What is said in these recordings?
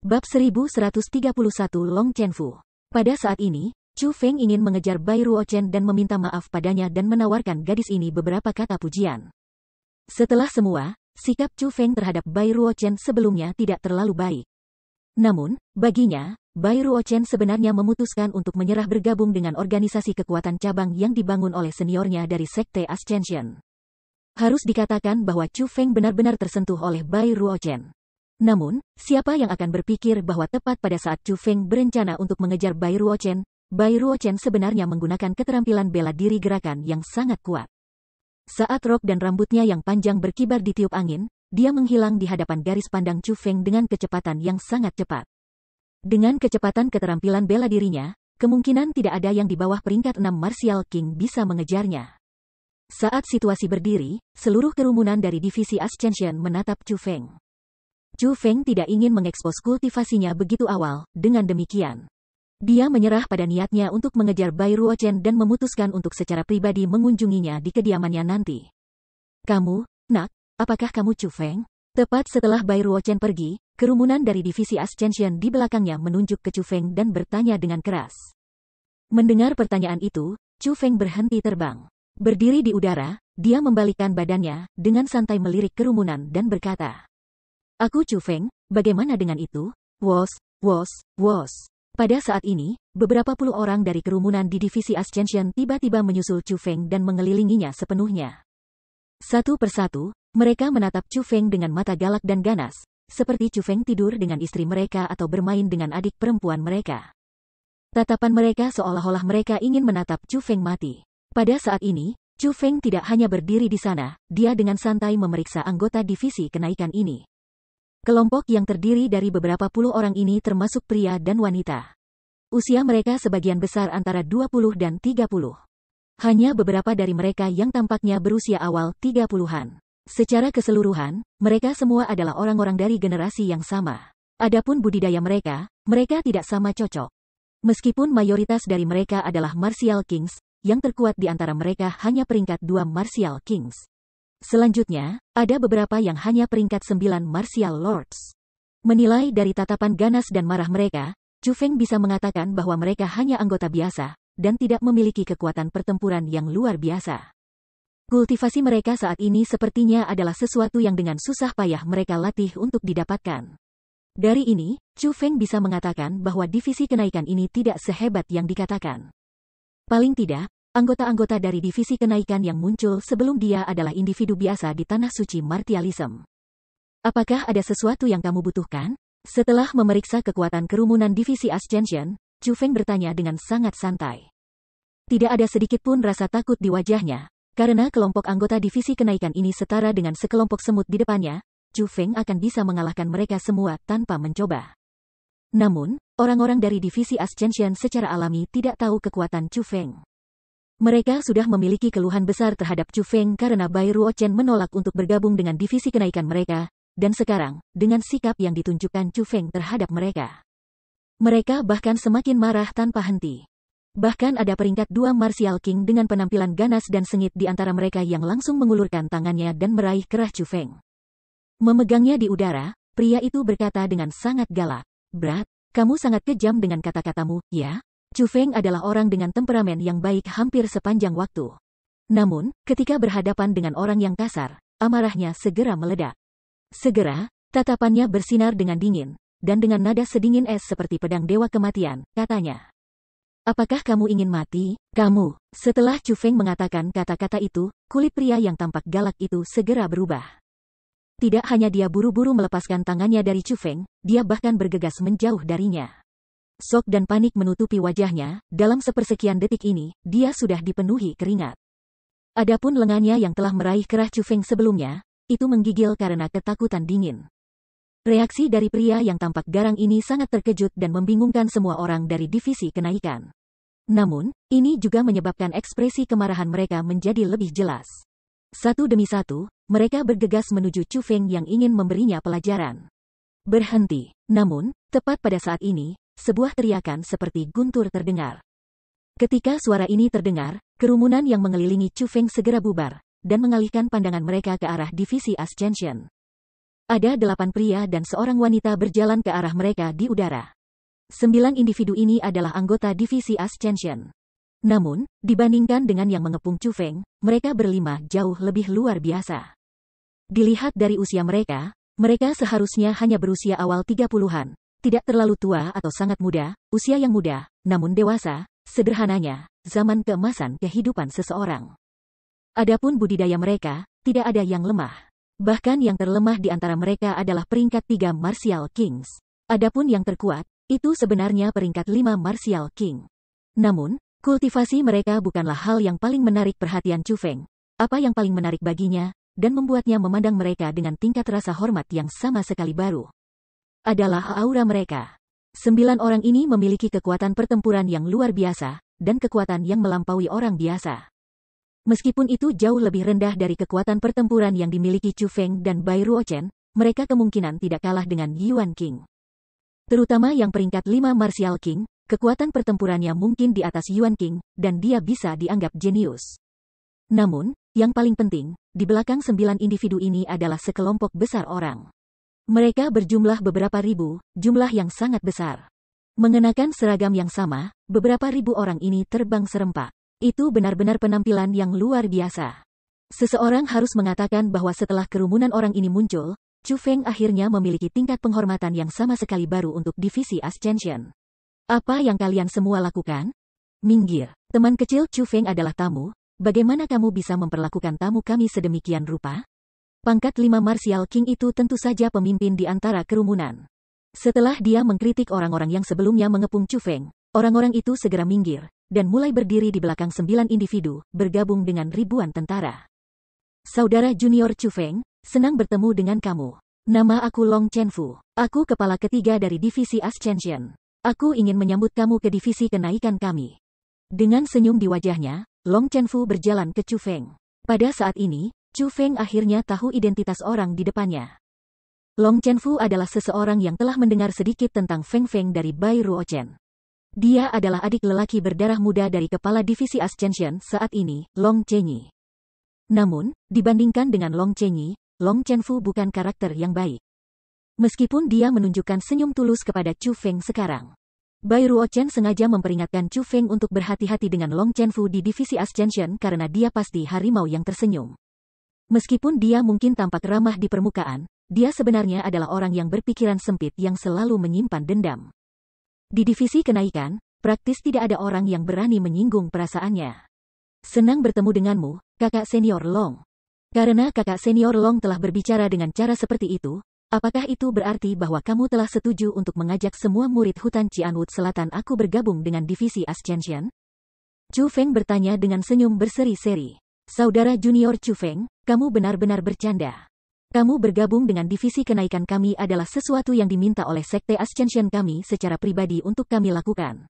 Bab 1131 Long Chenfu. Pada saat ini, Chu Feng ingin mengejar Bai Ruochen dan meminta maaf padanya dan menawarkan gadis ini beberapa kata pujian. Setelah semua, sikap Chu Feng terhadap Bai Ruochen sebelumnya tidak terlalu baik. Namun, baginya, Bai Ruochen sebenarnya memutuskan untuk menyerah bergabung dengan organisasi kekuatan cabang yang dibangun oleh seniornya dari Sekte Ascension. Harus dikatakan bahwa Chu Feng benar-benar tersentuh oleh Bai Ruochen. Namun, siapa yang akan berpikir bahwa tepat pada saat Chu Feng berencana untuk mengejar Bai Ruochen sebenarnya menggunakan keterampilan bela diri gerakan yang sangat kuat. Saat rok dan rambutnya yang panjang berkibar ditiup angin, dia menghilang di hadapan garis pandang Chu Feng dengan kecepatan yang sangat cepat. Dengan kecepatan keterampilan bela dirinya, kemungkinan tidak ada yang di bawah peringkat 6 Martial King bisa mengejarnya. Saat situasi berdiri, seluruh kerumunan dari divisi Ascension menatap Chu Feng. Chu Feng tidak ingin mengekspos kultivasinya begitu awal, dengan demikian. Dia menyerah pada niatnya untuk mengejar Bai Ruochen dan memutuskan untuk secara pribadi mengunjunginya di kediamannya nanti. Kamu, nak, apakah kamu Chu Feng? Tepat setelah Bai Ruochen pergi, kerumunan dari divisi Ascension di belakangnya menunjuk ke Chu Feng dan bertanya dengan keras. Mendengar pertanyaan itu, Chu Feng berhenti terbang. Berdiri di udara, dia membalikkan badannya, dengan santai melirik kerumunan dan berkata, "Aku Chu Feng, bagaimana dengan itu?" Wos. Pada saat ini, beberapa puluh orang dari kerumunan di divisi Ascension tiba-tiba menyusul Chu Feng dan mengelilinginya sepenuhnya. Satu persatu, mereka menatap Chu Feng dengan mata galak dan ganas, seperti Chu Feng tidur dengan istri mereka atau bermain dengan adik perempuan mereka. Tatapan mereka seolah-olah mereka ingin menatap Chu Feng mati. Pada saat ini, Chu Feng tidak hanya berdiri di sana, dia dengan santai memeriksa anggota divisi kenaikan ini. Kelompok yang terdiri dari beberapa puluh orang ini termasuk pria dan wanita. Usia mereka sebagian besar antara 20 dan 30. Hanya beberapa dari mereka yang tampaknya berusia awal 30-an. Secara keseluruhan, mereka semua adalah orang-orang dari generasi yang sama. Adapun budidaya mereka tidak sama cocok. Meskipun mayoritas dari mereka adalah Martial Kings, yang terkuat di antara mereka hanya peringkat 2 Martial Kings. Selanjutnya, ada beberapa yang hanya peringkat 9 Martial Lords. Menilai dari tatapan ganas dan marah mereka, Chu Feng bisa mengatakan bahwa mereka hanya anggota biasa, dan tidak memiliki kekuatan pertempuran yang luar biasa. Kultivasi mereka saat ini sepertinya adalah sesuatu yang dengan susah payah mereka latih untuk didapatkan. Dari ini, Chu Feng bisa mengatakan bahwa divisi kenaikan ini tidak sehebat yang dikatakan. Paling tidak, anggota-anggota dari divisi kenaikan yang muncul sebelum dia adalah individu biasa di tanah suci martialism. Apakah ada sesuatu yang kamu butuhkan? Setelah memeriksa kekuatan kerumunan divisi Ascension, Chu Feng bertanya dengan sangat santai. Tidak ada sedikit pun rasa takut di wajahnya, karena kelompok anggota divisi kenaikan ini setara dengan sekelompok semut di depannya, Chu Feng akan bisa mengalahkan mereka semua tanpa mencoba. Namun, orang-orang dari divisi Ascension secara alami tidak tahu kekuatan Chu Feng. Mereka sudah memiliki keluhan besar terhadap Chu Feng karena Bai Ruochen menolak untuk bergabung dengan divisi kenaikan mereka, dan sekarang, dengan sikap yang ditunjukkan Chu Feng terhadap mereka. Mereka bahkan semakin marah tanpa henti. Bahkan ada peringkat 2 Martial King dengan penampilan ganas dan sengit di antara mereka yang langsung mengulurkan tangannya dan meraih kerah Chu Feng. Memegangnya di udara, pria itu berkata dengan sangat galak, "Brat, kamu sangat kejam dengan kata-katamu, ya?" Chu Feng adalah orang dengan temperamen yang baik hampir sepanjang waktu. Namun, ketika berhadapan dengan orang yang kasar, amarahnya segera meledak. Segera, tatapannya bersinar dengan dingin, dan dengan nada sedingin es seperti pedang dewa kematian, katanya. "Apakah kamu ingin mati, kamu?" Setelah Chu Feng mengatakan kata-kata itu, kulit pria yang tampak galak itu segera berubah. Tidak hanya dia buru-buru melepaskan tangannya dari Chu Feng, dia bahkan bergegas menjauh darinya. Sok dan panik menutupi wajahnya, dalam sepersekian detik ini, dia sudah dipenuhi keringat. Adapun lengannya yang telah meraih kerah Chu Feng sebelumnya, itu menggigil karena ketakutan dingin. Reaksi dari pria yang tampak garang ini sangat terkejut dan membingungkan semua orang dari divisi kenaikan. Namun, ini juga menyebabkan ekspresi kemarahan mereka menjadi lebih jelas. Satu demi satu, mereka bergegas menuju Chu Feng yang ingin memberinya pelajaran. Berhenti. Namun, tepat pada saat ini, sebuah teriakan seperti guntur terdengar. Ketika suara ini terdengar, kerumunan yang mengelilingi Chu Feng segera bubar, dan mengalihkan pandangan mereka ke arah divisi Ascension. Ada 8 pria dan seorang wanita berjalan ke arah mereka di udara. 9 individu ini adalah anggota divisi Ascension. Namun, dibandingkan dengan yang mengepung Chu Feng, mereka berlima jauh lebih luar biasa. Dilihat dari usia mereka seharusnya hanya berusia awal 30-an, tidak terlalu tua atau sangat muda, usia yang muda, namun dewasa, sederhananya, zaman keemasan kehidupan seseorang. Adapun budidaya mereka, tidak ada yang lemah. Bahkan yang terlemah di antara mereka adalah peringkat 3 Martial Kings. Adapun yang terkuat, itu sebenarnya peringkat 5 Martial King. Namun, kultivasi mereka bukanlah hal yang paling menarik perhatian Chu Feng. Apa yang paling menarik baginya, dan membuatnya memandang mereka dengan tingkat rasa hormat yang sama sekali baru, adalah aura mereka. 9 orang ini memiliki kekuatan pertempuran yang luar biasa, dan kekuatan yang melampaui orang biasa. Meskipun itu jauh lebih rendah dari kekuatan pertempuran yang dimiliki Chu Feng dan Bai Ruochen, mereka kemungkinan tidak kalah dengan Yuan King. Terutama yang peringkat 5 Martial King, kekuatan pertempurannya mungkin di atas Yuan King, dan dia bisa dianggap jenius. Namun, yang paling penting, di belakang 9 individu ini adalah sekelompok besar orang. Mereka berjumlah beberapa ribu, jumlah yang sangat besar. Mengenakan seragam yang sama, beberapa ribu orang ini terbang serempak. Itu benar-benar penampilan yang luar biasa. Seseorang harus mengatakan bahwa setelah kerumunan orang ini muncul, Chu Feng akhirnya memiliki tingkat penghormatan yang sama sekali baru untuk divisi Ascension. Apa yang kalian semua lakukan? Minggir. Teman kecil Chu Feng adalah tamu. Bagaimana kamu bisa memperlakukan tamu kami sedemikian rupa? Pangkat 5 Martial King itu tentu saja pemimpin di antara kerumunan. Setelah dia mengkritik orang-orang yang sebelumnya mengepung Chu Feng, orang-orang itu segera minggir, dan mulai berdiri di belakang 9 individu, bergabung dengan ribuan tentara. Saudara junior Chu Feng, senang bertemu dengan kamu. Nama aku Long Chenfu. Aku kepala ketiga dari divisi Ascension. Aku ingin menyambut kamu ke divisi kenaikan kami. Dengan senyum di wajahnya, Long Chenfu berjalan ke Chu Feng. Pada saat ini, Chu Feng akhirnya tahu identitas orang di depannya. Long Chenfu adalah seseorang yang telah mendengar sedikit tentang Feng Feng dari Bai Ruochen. Dia adalah adik lelaki berdarah muda dari kepala divisi Ascension saat ini, Long Chenyi. Namun, dibandingkan dengan Long Chenyi, Long Chenfu bukan karakter yang baik. Meskipun dia menunjukkan senyum tulus kepada Chu Feng sekarang, Bai Ruochen sengaja memperingatkan Chu Feng untuk berhati-hati dengan Long Chenfu di divisi Ascension karena dia pasti harimau yang tersenyum. Meskipun dia mungkin tampak ramah di permukaan, dia sebenarnya adalah orang yang berpikiran sempit yang selalu menyimpan dendam. Di divisi kenaikan, praktis tidak ada orang yang berani menyinggung perasaannya. Senang bertemu denganmu, kakak senior Long. Karena kakak senior Long telah berbicara dengan cara seperti itu, apakah itu berarti bahwa kamu telah setuju untuk mengajak semua murid hutan Cianwood Selatan aku bergabung dengan divisi Ascension? Chu Feng bertanya dengan senyum berseri-seri. Saudara junior Chu Feng, kamu benar-benar bercanda. Kamu bergabung dengan divisi kenaikan kami adalah sesuatu yang diminta oleh Sekte Ascension kami secara pribadi untuk kami lakukan.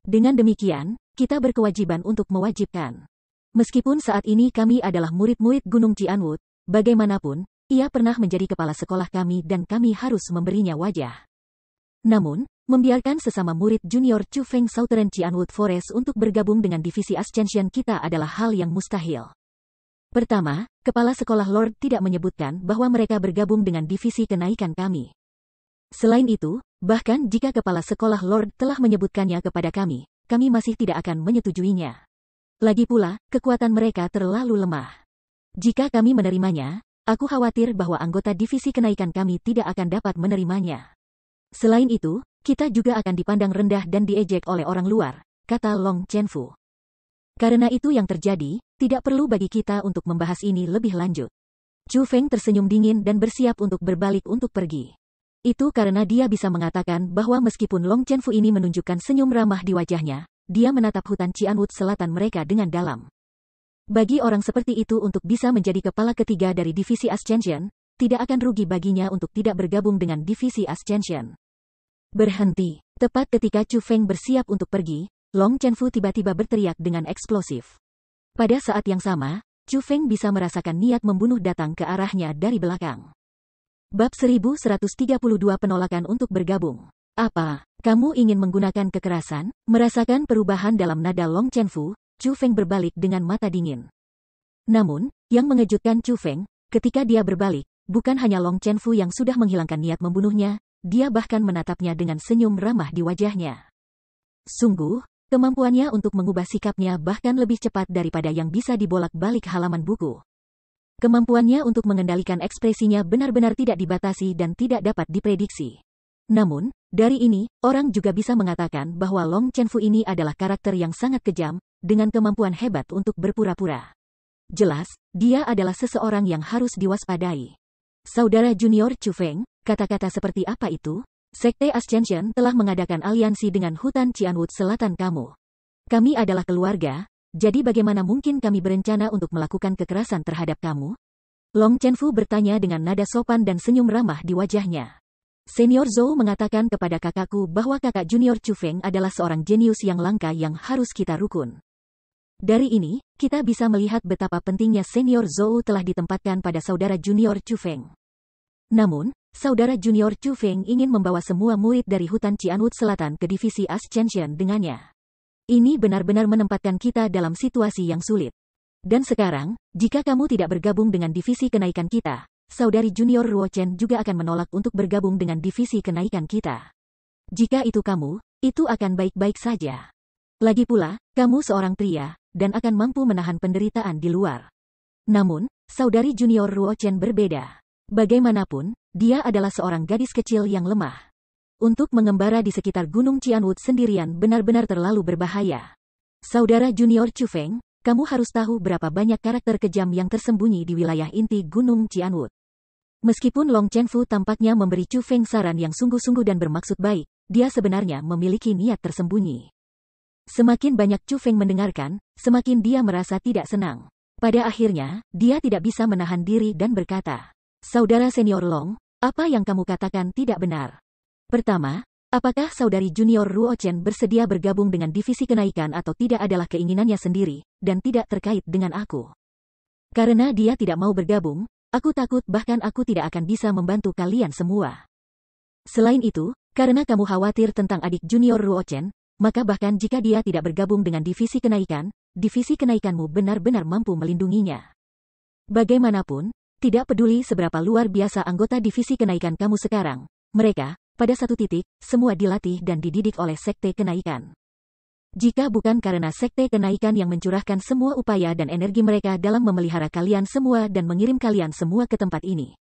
Dengan demikian, kita berkewajiban untuk mewajibkan. Meskipun saat ini kami adalah murid-murid Gunung Cianwood, bagaimanapun, ia pernah menjadi kepala sekolah kami dan kami harus memberinya wajah. Namun, membiarkan sesama murid junior Chu Feng Southern Cianwood Forest untuk bergabung dengan divisi Ascension kita adalah hal yang mustahil. Pertama, kepala sekolah Lord tidak menyebutkan bahwa mereka bergabung dengan divisi kenaikan kami. Selain itu, bahkan jika kepala sekolah Lord telah menyebutkannya kepada kami masih tidak akan menyetujuinya. Lagi pula, kekuatan mereka terlalu lemah. Jika kami menerimanya, aku khawatir bahwa anggota divisi kenaikan kami tidak akan dapat menerimanya. Selain itu, kita juga akan dipandang rendah dan diejek oleh orang luar, kata Long Chenfu. Karena itu yang terjadi, tidak perlu bagi kita untuk membahas ini lebih lanjut. Chu Feng tersenyum dingin dan bersiap untuk berbalik untuk pergi. Itu karena dia bisa mengatakan bahwa meskipun Long Chenfu ini menunjukkan senyum ramah di wajahnya, dia menatap hutan Cianwood Selatan mereka dengan dalam. Bagi orang seperti itu untuk bisa menjadi kepala ketiga dari divisi Ascension, tidak akan rugi baginya untuk tidak bergabung dengan divisi Ascension. Berhenti. Tepat ketika Chu Feng bersiap untuk pergi, Long Chenfu tiba-tiba berteriak dengan eksplosif. Pada saat yang sama, Chu Feng bisa merasakan niat membunuh datang ke arahnya dari belakang. Bab 1132 Penolakan untuk bergabung. Apa? Kamu ingin menggunakan kekerasan? Merasakan perubahan dalam nada Long Chenfu, Chu Feng berbalik dengan mata dingin. Namun, yang mengejutkan Chu Feng, ketika dia berbalik, bukan hanya Long Chenfu yang sudah menghilangkan niat membunuhnya, dia bahkan menatapnya dengan senyum ramah di wajahnya. Sungguh, kemampuannya untuk mengubah sikapnya bahkan lebih cepat daripada yang bisa dibolak-balik halaman buku. Kemampuannya untuk mengendalikan ekspresinya benar-benar tidak dibatasi dan tidak dapat diprediksi. Namun, dari ini, orang juga bisa mengatakan bahwa Long Chenfu ini adalah karakter yang sangat kejam, dengan kemampuan hebat untuk berpura-pura. Jelas, dia adalah seseorang yang harus diwaspadai. Saudara junior Chu Feng, kata-kata seperti apa itu? Sekte Ascension telah mengadakan aliansi dengan hutan Qianwood Selatan kamu. Kami adalah keluarga, jadi bagaimana mungkin kami berencana untuk melakukan kekerasan terhadap kamu? Long Chenfu bertanya dengan nada sopan dan senyum ramah di wajahnya. Senior Zhou mengatakan kepada kakakku bahwa kakak junior Chu Feng adalah seorang jenius yang langka yang harus kita rukun. Dari ini, kita bisa melihat betapa pentingnya Senior Zhou telah ditempatkan pada saudara junior Chu Feng. Namun, saudara junior Chu Feng ingin membawa semua murid dari hutan Qianwood Selatan ke divisi Ascension dengannya. Ini benar-benar menempatkan kita dalam situasi yang sulit. Dan sekarang, jika kamu tidak bergabung dengan divisi kenaikan kita, saudari junior Ruo Chen juga akan menolak untuk bergabung dengan divisi kenaikan kita. Jika itu kamu, itu akan baik-baik saja. Lagi pula, kamu seorang pria, dan akan mampu menahan penderitaan di luar. Namun, saudari junior Ruo Chen berbeda. Bagaimanapun, dia adalah seorang gadis kecil yang lemah. Untuk mengembara di sekitar Gunung Qianwood sendirian benar-benar terlalu berbahaya. Saudara junior Chu Feng, kamu harus tahu berapa banyak karakter kejam yang tersembunyi di wilayah inti Gunung Qianwood. Meskipun Long Chenfu tampaknya memberi Chu Feng saran yang sungguh-sungguh dan bermaksud baik, dia sebenarnya memiliki niat tersembunyi. Semakin banyak Chu Feng mendengarkan, semakin dia merasa tidak senang. Pada akhirnya, dia tidak bisa menahan diri dan berkata, "Saudara senior Long, apa yang kamu katakan tidak benar. Pertama, apakah saudari junior Ruo Chen bersedia bergabung dengan divisi kenaikan atau tidak adalah keinginannya sendiri, dan tidak terkait dengan aku? Karena dia tidak mau bergabung, aku takut bahkan aku tidak akan bisa membantu kalian semua. Selain itu, karena kamu khawatir tentang adik junior Ruo Chen, maka bahkan jika dia tidak bergabung dengan divisi kenaikanmu benar-benar mampu melindunginya. Bagaimanapun, tidak peduli seberapa luar biasa anggota divisi kenaikan kamu sekarang, mereka, pada satu titik, semua dilatih dan dididik oleh sekte kenaikan. Jika bukan karena sekte kenaikan yang mencurahkan semua upaya dan energi mereka dalam memelihara kalian semua dan mengirim kalian semua ke tempat ini,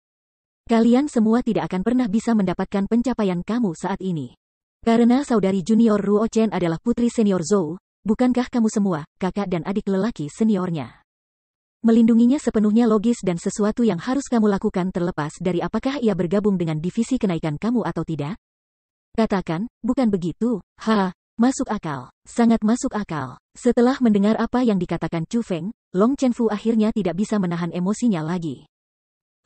kalian semua tidak akan pernah bisa mendapatkan pencapaian kamu saat ini. Karena saudari junior Ruo Chen adalah putri senior Zhou, bukankah kamu semua, kakak dan adik lelaki seniornya? Melindunginya sepenuhnya logis dan sesuatu yang harus kamu lakukan terlepas dari apakah ia bergabung dengan divisi kenaikan kamu atau tidak? Katakan, bukan begitu, masuk akal, sangat masuk akal. Setelah mendengar apa yang dikatakan Chu Feng, Long Chenfu akhirnya tidak bisa menahan emosinya lagi.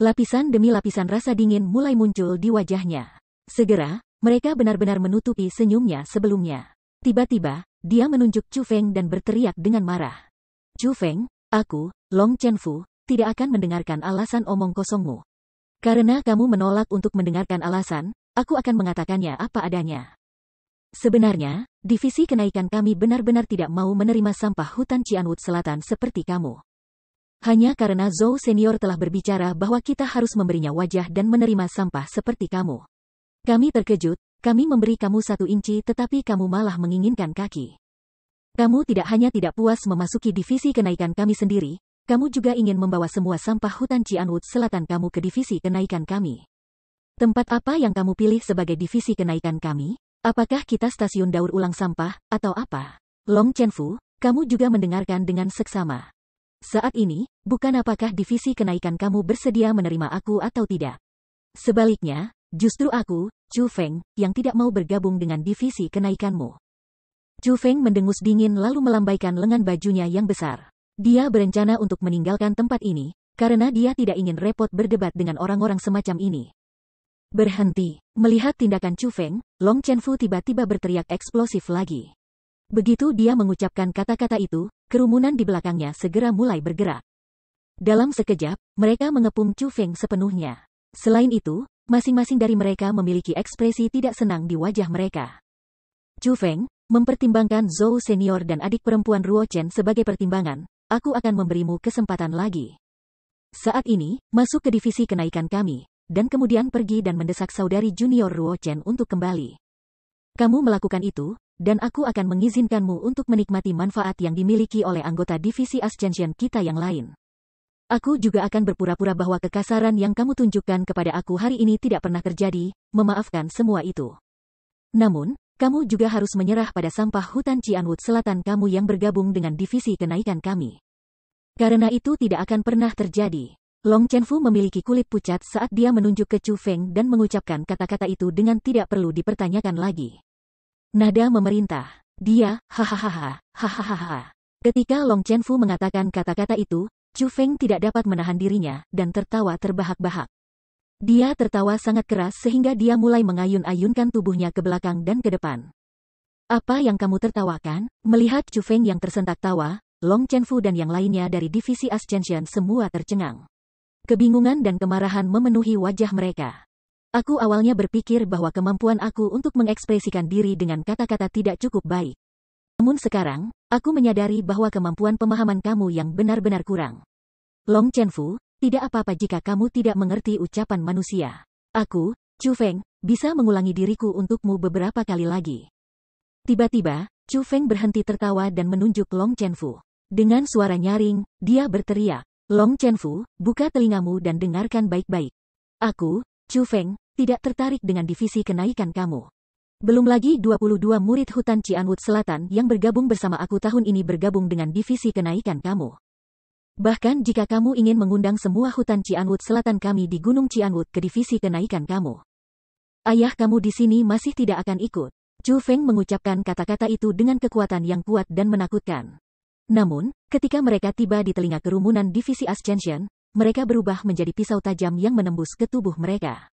Lapisan demi lapisan rasa dingin mulai muncul di wajahnya. Segera, mereka benar-benar menutupi senyumnya sebelumnya. Tiba-tiba, dia menunjuk Chu Feng dan berteriak dengan marah. Chu Feng, aku, Long Chenfu, tidak akan mendengarkan alasan omong kosongmu. Karena kamu menolak untuk mendengarkan alasan, aku akan mengatakannya apa adanya. Sebenarnya, divisi kenaikan kami benar-benar tidak mau menerima sampah hutan Qianwood Selatan seperti kamu. Hanya karena Zhou senior telah berbicara bahwa kita harus memberinya wajah dan menerima sampah seperti kamu. Kami terkejut, kami memberi kamu 1 inci tetapi kamu malah menginginkan kaki. Kamu tidak hanya tidak puas memasuki divisi kenaikan kami sendiri, kamu juga ingin membawa semua sampah hutan Qianwood Selatan kamu ke divisi kenaikan kami. Tempat apa yang kamu pilih sebagai divisi kenaikan kami? Apakah kita stasiun daur ulang sampah, atau apa? Long Chenfu, kamu juga mendengarkan dengan seksama. Saat ini, bukan apakah divisi kenaikan kamu bersedia menerima aku atau tidak. Sebaliknya, justru aku, Chu Feng, yang tidak mau bergabung dengan divisi kenaikanmu. Chu Feng mendengus dingin lalu melambaikan lengan bajunya yang besar. Dia berencana untuk meninggalkan tempat ini, karena dia tidak ingin repot berdebat dengan orang-orang semacam ini. Berhenti. Melihat tindakan Chu Feng, Long Chenfu tiba-tiba berteriak eksplosif lagi. Begitu dia mengucapkan kata-kata itu, kerumunan di belakangnya segera mulai bergerak. Dalam sekejap, mereka mengepung Chu Feng sepenuhnya. Selain itu, masing-masing dari mereka memiliki ekspresi tidak senang di wajah mereka. Chu Feng, mempertimbangkan Zhou senior dan adik perempuan Ruo Chen sebagai pertimbangan, aku akan memberimu kesempatan lagi. Saat ini, masuk ke divisi kenaikan kami, dan kemudian pergi dan mendesak saudari junior Ruo Chen untuk kembali. Kamu melakukan itu, dan aku akan mengizinkanmu untuk menikmati manfaat yang dimiliki oleh anggota divisi Ascension kita yang lain. Aku juga akan berpura-pura bahwa kekasaran yang kamu tunjukkan kepada aku hari ini tidak pernah terjadi, memaafkan semua itu. Namun, kamu juga harus menyerah pada sampah hutan Cianwood Selatan kamu yang bergabung dengan divisi kenaikan kami. Karena itu tidak akan pernah terjadi. Long Chenfu memiliki kulit pucat saat dia menunjuk ke Chu Feng dan mengucapkan kata-kata itu dengan tidak perlu dipertanyakan lagi. Nada memerintah. Dia, hahaha, hahaha. Ketika Long Chenfu mengatakan kata-kata itu, Chu Feng tidak dapat menahan dirinya dan tertawa terbahak-bahak. Dia tertawa sangat keras sehingga dia mulai mengayun-ayunkan tubuhnya ke belakang dan ke depan. Apa yang kamu tertawakan? Melihat Chu Feng yang tersentak tawa, Long Chenfu dan yang lainnya dari divisi Ascension semua tercengang. Kebingungan dan kemarahan memenuhi wajah mereka. Aku awalnya berpikir bahwa kemampuan aku untuk mengekspresikan diri dengan kata-kata tidak cukup baik. Namun sekarang, aku menyadari bahwa kemampuan pemahaman kamu yang benar-benar kurang. Long Chenfu, tidak apa-apa jika kamu tidak mengerti ucapan manusia. Aku, Chu Feng, bisa mengulangi diriku untukmu beberapa kali lagi. Tiba-tiba, Chu Feng berhenti tertawa dan menunjuk Long Chenfu. Dengan suara nyaring, dia berteriak, Long Chenfu, buka telingamu dan dengarkan baik-baik. Aku, Chu Feng, tidak tertarik dengan divisi kenaikan kamu. Belum lagi 22 murid hutan Cianwood Selatan yang bergabung bersama aku tahun ini bergabung dengan divisi kenaikan kamu. Bahkan jika kamu ingin mengundang semua hutan Cianwood Selatan kami di Gunung Cianwood ke divisi kenaikan kamu, ayah kamu di sini masih tidak akan ikut. Chu Feng mengucapkan kata-kata itu dengan kekuatan yang kuat dan menakutkan. Namun, ketika mereka tiba di telinga kerumunan divisi Ascension, mereka berubah menjadi pisau tajam yang menembus ke tubuh mereka.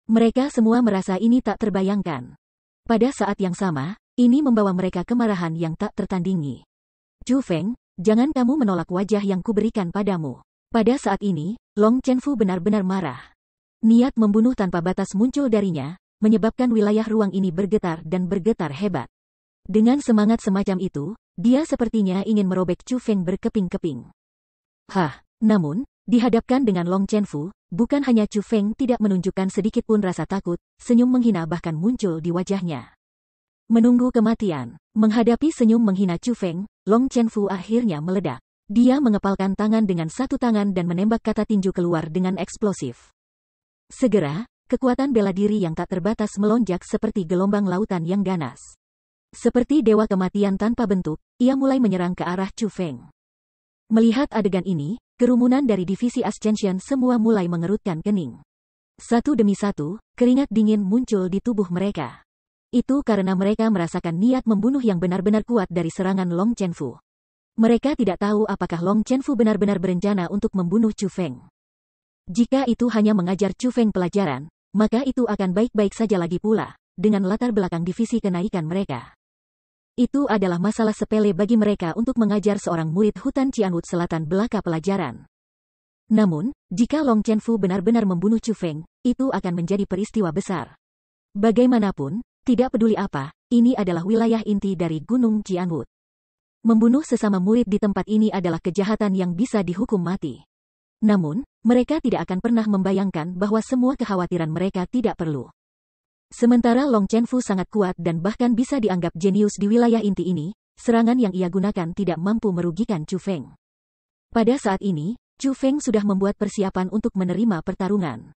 Mereka semua merasa ini tak terbayangkan. Pada saat yang sama, ini membawa mereka kemarahan yang tak tertandingi. Chu Feng, jangan kamu menolak wajah yang kuberikan padamu. Pada saat ini, Long Chenfu benar-benar marah. Niat membunuh tanpa batas muncul darinya, menyebabkan wilayah ruang ini bergetar dan bergetar hebat. Dengan semangat semacam itu, dia sepertinya ingin merobek Chu Feng berkeping-keping. Namun, dihadapkan dengan Long Chenfu, bukan hanya Chu Feng tidak menunjukkan sedikit pun rasa takut, senyum menghina bahkan muncul di wajahnya. Menunggu kematian. Menghadapi senyum menghina Chu Feng, Long Chenfu akhirnya meledak. Dia mengepalkan tangan dengan satu tangan dan menembak kata tinju keluar dengan eksplosif. Segera, kekuatan bela diri yang tak terbatas melonjak seperti gelombang lautan yang ganas. Seperti dewa kematian tanpa bentuk, ia mulai menyerang ke arah Chu Feng. Melihat adegan ini, kerumunan dari divisi Ascension semua mulai mengerutkan kening. Satu demi satu, keringat dingin muncul di tubuh mereka. Itu karena mereka merasakan niat membunuh yang benar-benar kuat dari serangan Long Chenfu. Mereka tidak tahu apakah Long Chenfu benar-benar berencana untuk membunuh Chu Feng. Jika itu hanya mengajar Chu Feng pelajaran, maka itu akan baik-baik saja lagi pula, dengan latar belakang divisi kenaikan mereka. Itu adalah masalah sepele bagi mereka untuk mengajar seorang murid hutan Cianwood Selatan belaka pelajaran. Namun, jika Long Chenfu benar-benar membunuh Chu Feng, itu akan menjadi peristiwa besar. Bagaimanapun, tidak peduli apa, ini adalah wilayah inti dari Gunung Cianwood. Membunuh sesama murid di tempat ini adalah kejahatan yang bisa dihukum mati. Namun, mereka tidak akan pernah membayangkan bahwa semua kekhawatiran mereka tidak perlu. Sementara Long Chenfu sangat kuat dan bahkan bisa dianggap jenius di wilayah inti ini, serangan yang ia gunakan tidak mampu merugikan Chu Feng. Pada saat ini, Chu Feng sudah membuat persiapan untuk menerima pertarungan.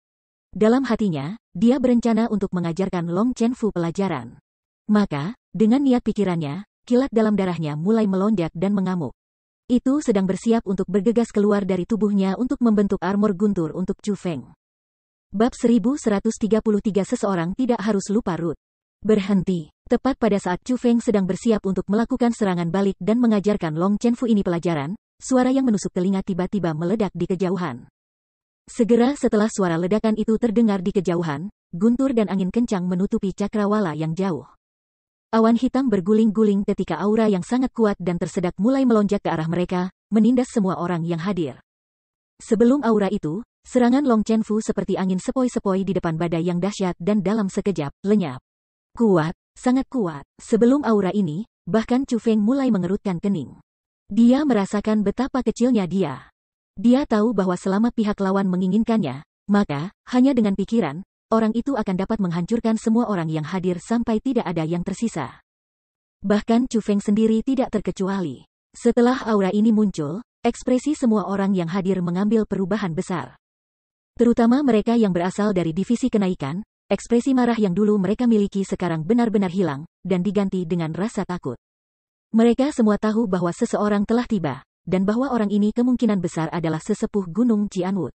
Dalam hatinya, dia berencana untuk mengajarkan Long Chenfu pelajaran. Maka, dengan niat pikirannya, kilat dalam darahnya mulai melonjak dan mengamuk. Itu sedang bersiap untuk bergegas keluar dari tubuhnya untuk membentuk armor guntur untuk Chu Feng. Bab 1133 Seseorang tidak harus lupa root. Berhenti. Tepat pada saat Chu Feng sedang bersiap untuk melakukan serangan balik dan mengajarkan Long Chenfu ini pelajaran, suara yang menusuk telinga tiba-tiba meledak di kejauhan. Segera setelah suara ledakan itu terdengar di kejauhan, guntur dan angin kencang menutupi cakrawala yang jauh. Awan hitam berguling-guling ketika aura yang sangat kuat dan tersedak mulai melonjak ke arah mereka, menindas semua orang yang hadir. Sebelum aura itu, serangan Long Chenfu seperti angin sepoi-sepoi di depan badai yang dahsyat dan dalam sekejap, lenyap. Kuat, sangat kuat. Sebelum aura ini, bahkan Chu Feng mulai mengerutkan kening. Dia merasakan betapa kecilnya dia. Dia tahu bahwa selama pihak lawan menginginkannya, maka, hanya dengan pikiran, orang itu akan dapat menghancurkan semua orang yang hadir sampai tidak ada yang tersisa. Bahkan Chu Feng sendiri tidak terkecuali. Setelah aura ini muncul, ekspresi semua orang yang hadir mengambil perubahan besar. Terutama mereka yang berasal dari divisi kenaikan, ekspresi marah yang dulu mereka miliki sekarang benar-benar hilang, dan diganti dengan rasa takut. Mereka semua tahu bahwa seseorang telah tiba, dan bahwa orang ini kemungkinan besar adalah sesepuh Gunung Cianwood.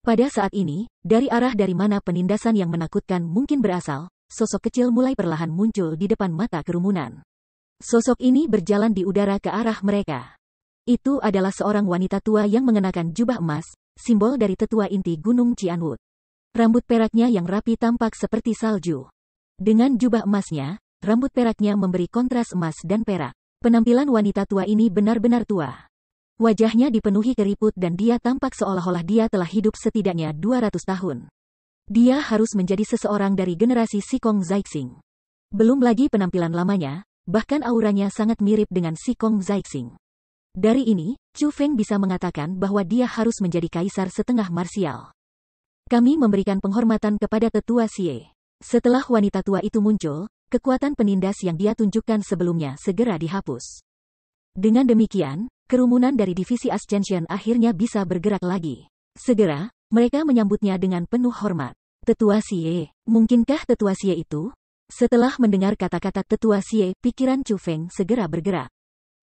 Pada saat ini, dari arah dari mana penindasan yang menakutkan mungkin berasal, sosok kecil mulai perlahan muncul di depan mata kerumunan. Sosok ini berjalan di udara ke arah mereka. Itu adalah seorang wanita tua yang mengenakan jubah emas, simbol dari tetua inti Gunung Cianwood. Rambut peraknya yang rapi tampak seperti salju. Dengan jubah emasnya, rambut peraknya memberi kontras emas dan perak. Penampilan wanita tua ini benar-benar tua. Wajahnya dipenuhi keriput dan dia tampak seolah-olah dia telah hidup setidaknya 200 tahun. Dia harus menjadi seseorang dari generasi Sikong Zaixing. Belum lagi penampilan lamanya, bahkan auranya sangat mirip dengan Sikong Zaixing. Dari ini, Chu Feng bisa mengatakan bahwa dia harus menjadi kaisar setengah marsial. Kami memberikan penghormatan kepada tetua Xie. Setelah wanita tua itu muncul, kekuatan penindas yang dia tunjukkan sebelumnya segera dihapus. Dengan demikian, kerumunan dari divisi Ascension akhirnya bisa bergerak lagi. Segera, mereka menyambutnya dengan penuh hormat. Tetua Xie, mungkinkah tetua Xie itu? Setelah mendengar kata-kata tetua Xie, pikiran Chu Feng segera bergerak.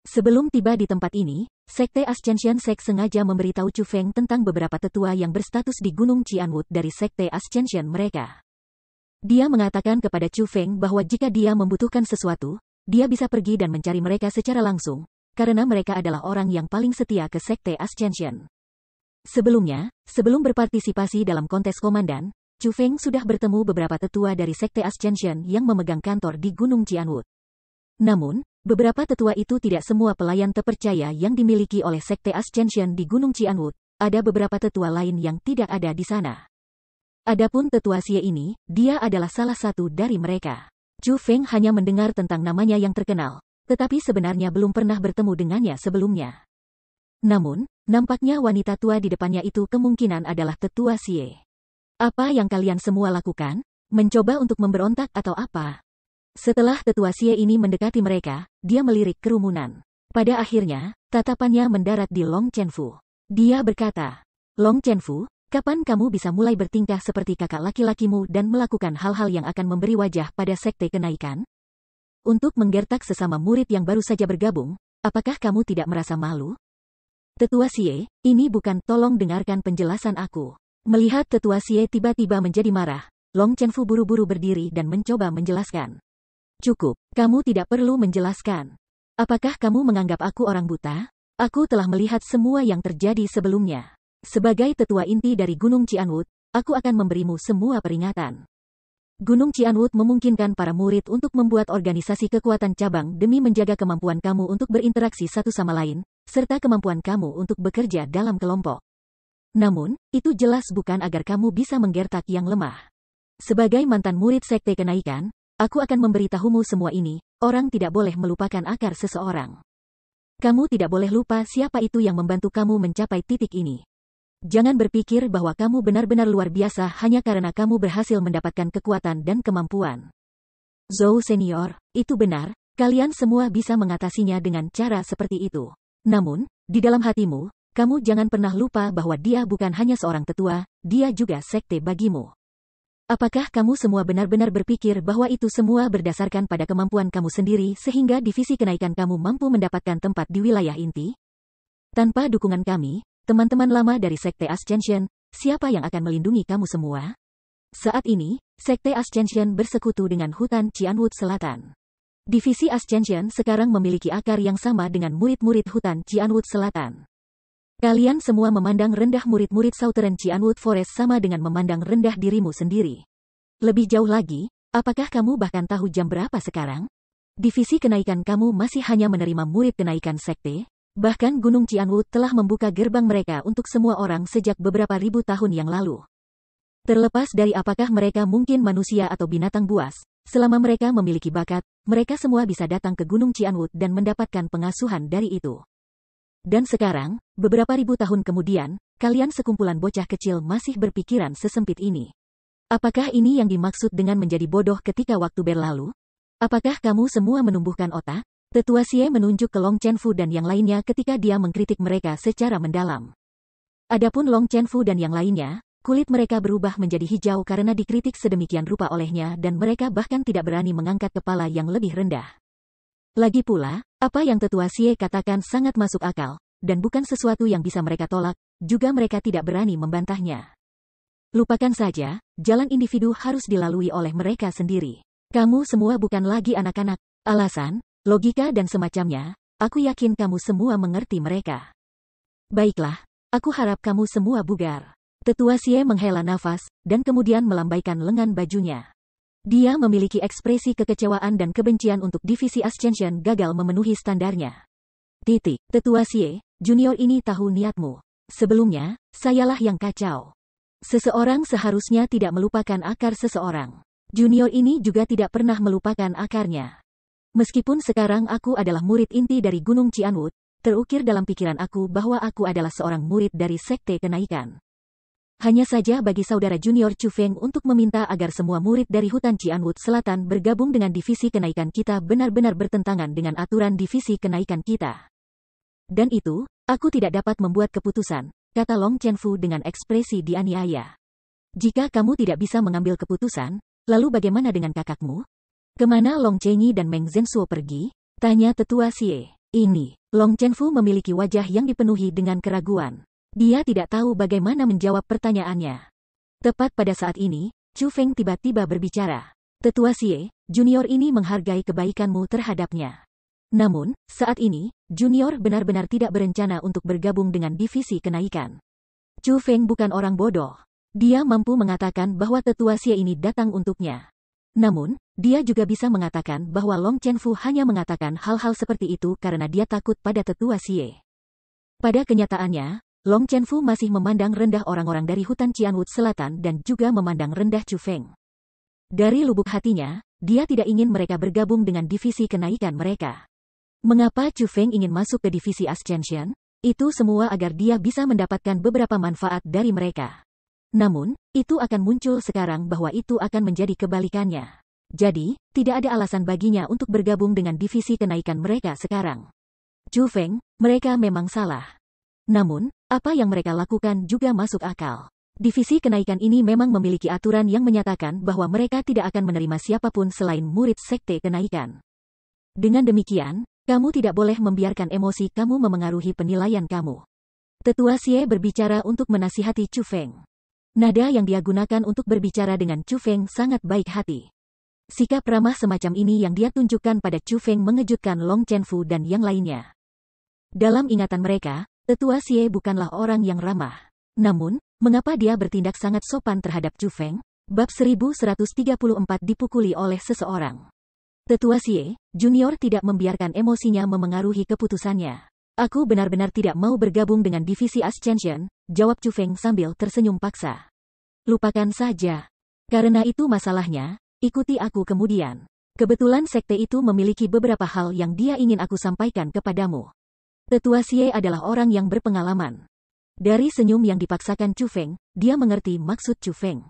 Sebelum tiba di tempat ini, Sekte Ascension Sek sengaja memberitahu Chu Feng tentang beberapa tetua yang berstatus di Gunung Cianwood dari Sekte Ascension mereka. Dia mengatakan kepada Chu Feng bahwa jika dia membutuhkan sesuatu, dia bisa pergi dan mencari mereka secara langsung, karena mereka adalah orang yang paling setia ke Sekte Ascension. Sebelumnya, sebelum berpartisipasi dalam kontes komandan, Chu Feng sudah bertemu beberapa tetua dari Sekte Ascension yang memegang kantor di Gunung Cianwood. Namun, beberapa tetua itu tidak semua pelayan terpercaya yang dimiliki oleh Sekte Ascension di Gunung Cianwood, ada beberapa tetua lain yang tidak ada di sana. Adapun tetua Xie ini, dia adalah salah satu dari mereka. Chu Feng hanya mendengar tentang namanya yang terkenal, tetapi sebenarnya belum pernah bertemu dengannya sebelumnya. Namun, nampaknya wanita tua di depannya itu kemungkinan adalah tetua Xie. Apa yang kalian semua lakukan? Mencoba untuk memberontak atau apa? Setelah tetua Xie ini mendekati mereka, dia melirik kerumunan. Pada akhirnya, tatapannya mendarat di Long Chenfu. Dia berkata, Long Chenfu, kapan kamu bisa mulai bertingkah seperti kakak laki-lakimu dan melakukan hal-hal yang akan memberi wajah pada sekte kenaikan? Untuk menggertak sesama murid yang baru saja bergabung, apakah kamu tidak merasa malu? Tetua Xie, ini bukan, tolong dengarkan penjelasan aku. Melihat tetua Xie tiba-tiba menjadi marah, Long Chenfu buru-buru berdiri dan mencoba menjelaskan. Cukup, kamu tidak perlu menjelaskan. Apakah kamu menganggap aku orang buta? Aku telah melihat semua yang terjadi sebelumnya. Sebagai tetua inti dari Gunung Cianwood, aku akan memberimu semua peringatan. Gunung Cianwood memungkinkan para murid untuk membuat organisasi kekuatan cabang demi menjaga kemampuan kamu untuk berinteraksi satu sama lain, serta kemampuan kamu untuk bekerja dalam kelompok. Namun, itu jelas bukan agar kamu bisa menggertak yang lemah. Sebagai mantan murid sekte kenaikan, aku akan memberitahumu semua ini, orang tidak boleh melupakan akar seseorang. Kamu tidak boleh lupa siapa itu yang membantu kamu mencapai titik ini. Jangan berpikir bahwa kamu benar-benar luar biasa hanya karena kamu berhasil mendapatkan kekuatan dan kemampuan. Zhou Senior, itu benar, kalian semua bisa mengatasinya dengan cara seperti itu. Namun, di dalam hatimu, kamu jangan pernah lupa bahwa dia bukan hanya seorang tetua, dia juga sekte bagimu. Apakah kamu semua benar-benar berpikir bahwa itu semua berdasarkan pada kemampuan kamu sendiri sehingga divisi kenaikan kamu mampu mendapatkan tempat di wilayah inti? Tanpa dukungan kami, teman-teman lama dari Sekte Ascension, siapa yang akan melindungi kamu semua? Saat ini, Sekte Ascension bersekutu dengan hutan Cianwood Selatan. Divisi Ascension sekarang memiliki akar yang sama dengan murid-murid hutan Cianwood Selatan. Kalian semua memandang rendah murid-murid Southern Cianwood Forest sama dengan memandang rendah dirimu sendiri. Lebih jauh lagi, apakah kamu bahkan tahu jam berapa sekarang? Divisi kenaikan kamu masih hanya menerima murid kenaikan sekte? Bahkan Gunung Cianwood telah membuka gerbang mereka untuk semua orang sejak beberapa ribu tahun yang lalu. Terlepas dari apakah mereka mungkin manusia atau binatang buas, selama mereka memiliki bakat, mereka semua bisa datang ke Gunung Cianwood dan mendapatkan pengasuhan dari itu. Dan sekarang, beberapa ribu tahun kemudian, kalian sekumpulan bocah kecil masih berpikiran sesempit ini. Apakah ini yang dimaksud dengan menjadi bodoh ketika waktu berlalu? Apakah kamu semua menumbuhkan otak? Tetua Xie menunjuk ke Long Chenfu dan yang lainnya ketika dia mengkritik mereka secara mendalam. Adapun Long Chenfu dan yang lainnya, kulit mereka berubah menjadi hijau karena dikritik sedemikian rupa olehnya dan mereka bahkan tidak berani mengangkat kepala yang lebih rendah. Lagi pula, apa yang Tetua Xie katakan sangat masuk akal, dan bukan sesuatu yang bisa mereka tolak, juga mereka tidak berani membantahnya. Lupakan saja, jalan individu harus dilalui oleh mereka sendiri. Kamu semua bukan lagi anak-anak. Alasan, logika dan semacamnya, aku yakin kamu semua mengerti mereka. Baiklah, aku harap kamu semua bugar. Tetua Xie menghela nafas, dan kemudian melambaikan lengan bajunya. Dia memiliki ekspresi kekecewaan dan kebencian untuk divisi Ascension gagal memenuhi standarnya. Tetua Xie, junior ini tahu niatmu. Sebelumnya, sayalah yang kacau. Seseorang seharusnya tidak melupakan akar seseorang. Junior ini juga tidak pernah melupakan akarnya. Meskipun sekarang aku adalah murid inti dari Gunung Qianwood, terukir dalam pikiran aku bahwa aku adalah seorang murid dari Sekte Kenaikan. Hanya saja bagi saudara junior Chu Feng untuk meminta agar semua murid dari hutan Qianwood Selatan bergabung dengan divisi kenaikan kita benar-benar bertentangan dengan aturan divisi kenaikan kita. Dan itu, aku tidak dapat membuat keputusan, kata Long Chenfu dengan ekspresi dianiaya. Jika kamu tidak bisa mengambil keputusan, lalu bagaimana dengan kakakmu? Kemana Long Chenyi dan Meng Zhensuo pergi? Tanya Tetua Xie. Ini, Long Chenfu memiliki wajah yang dipenuhi dengan keraguan. Dia tidak tahu bagaimana menjawab pertanyaannya. Tepat pada saat ini, Chu Feng tiba-tiba berbicara. Tetua Xie, junior ini menghargai kebaikanmu terhadapnya. Namun, saat ini, junior benar-benar tidak berencana untuk bergabung dengan divisi kenaikan. Chu Feng bukan orang bodoh. Dia mampu mengatakan bahwa Tetua Xie ini datang untuknya. Namun, dia juga bisa mengatakan bahwa Long Chenfu hanya mengatakan hal-hal seperti itu karena dia takut pada Tetua Xie. Pada kenyataannya, Long Chenfu masih memandang rendah orang-orang dari hutan Qianwood Selatan dan juga memandang rendah Chu Feng. Dari lubuk hatinya, dia tidak ingin mereka bergabung dengan divisi kenaikan mereka. Mengapa Chu Feng ingin masuk ke divisi Ascension? Itu semua agar dia bisa mendapatkan beberapa manfaat dari mereka. Namun, itu akan muncul sekarang bahwa itu akan menjadi kebalikannya. Jadi, tidak ada alasan baginya untuk bergabung dengan divisi kenaikan mereka sekarang. Chu Feng, mereka memang salah. Namun, apa yang mereka lakukan juga masuk akal. Divisi kenaikan ini memang memiliki aturan yang menyatakan bahwa mereka tidak akan menerima siapapun selain murid sekte kenaikan. Dengan demikian, kamu tidak boleh membiarkan emosi kamu memengaruhi penilaian kamu. Tetua Xie berbicara untuk menasihati Chu Feng. Nada yang dia gunakan untuk berbicara dengan Chu Feng sangat baik hati. Sikap ramah semacam ini yang dia tunjukkan pada Chu Feng mengejutkan Long Chenfu dan yang lainnya. Dalam ingatan mereka, Tetua Xie bukanlah orang yang ramah. Namun, mengapa dia bertindak sangat sopan terhadap Chu Feng? Bab 1134 dipukuli oleh seseorang. Tetua Xie, junior tidak membiarkan emosinya memengaruhi keputusannya. Aku benar-benar tidak mau bergabung dengan divisi Ascension, jawab Chu Feng sambil tersenyum paksa. Lupakan saja. Karena itu masalahnya, ikuti aku kemudian. Kebetulan sekte itu memiliki beberapa hal yang dia ingin aku sampaikan kepadamu. Tetua Xie adalah orang yang berpengalaman. Dari senyum yang dipaksakan Chu Feng, dia mengerti maksud Chu Feng.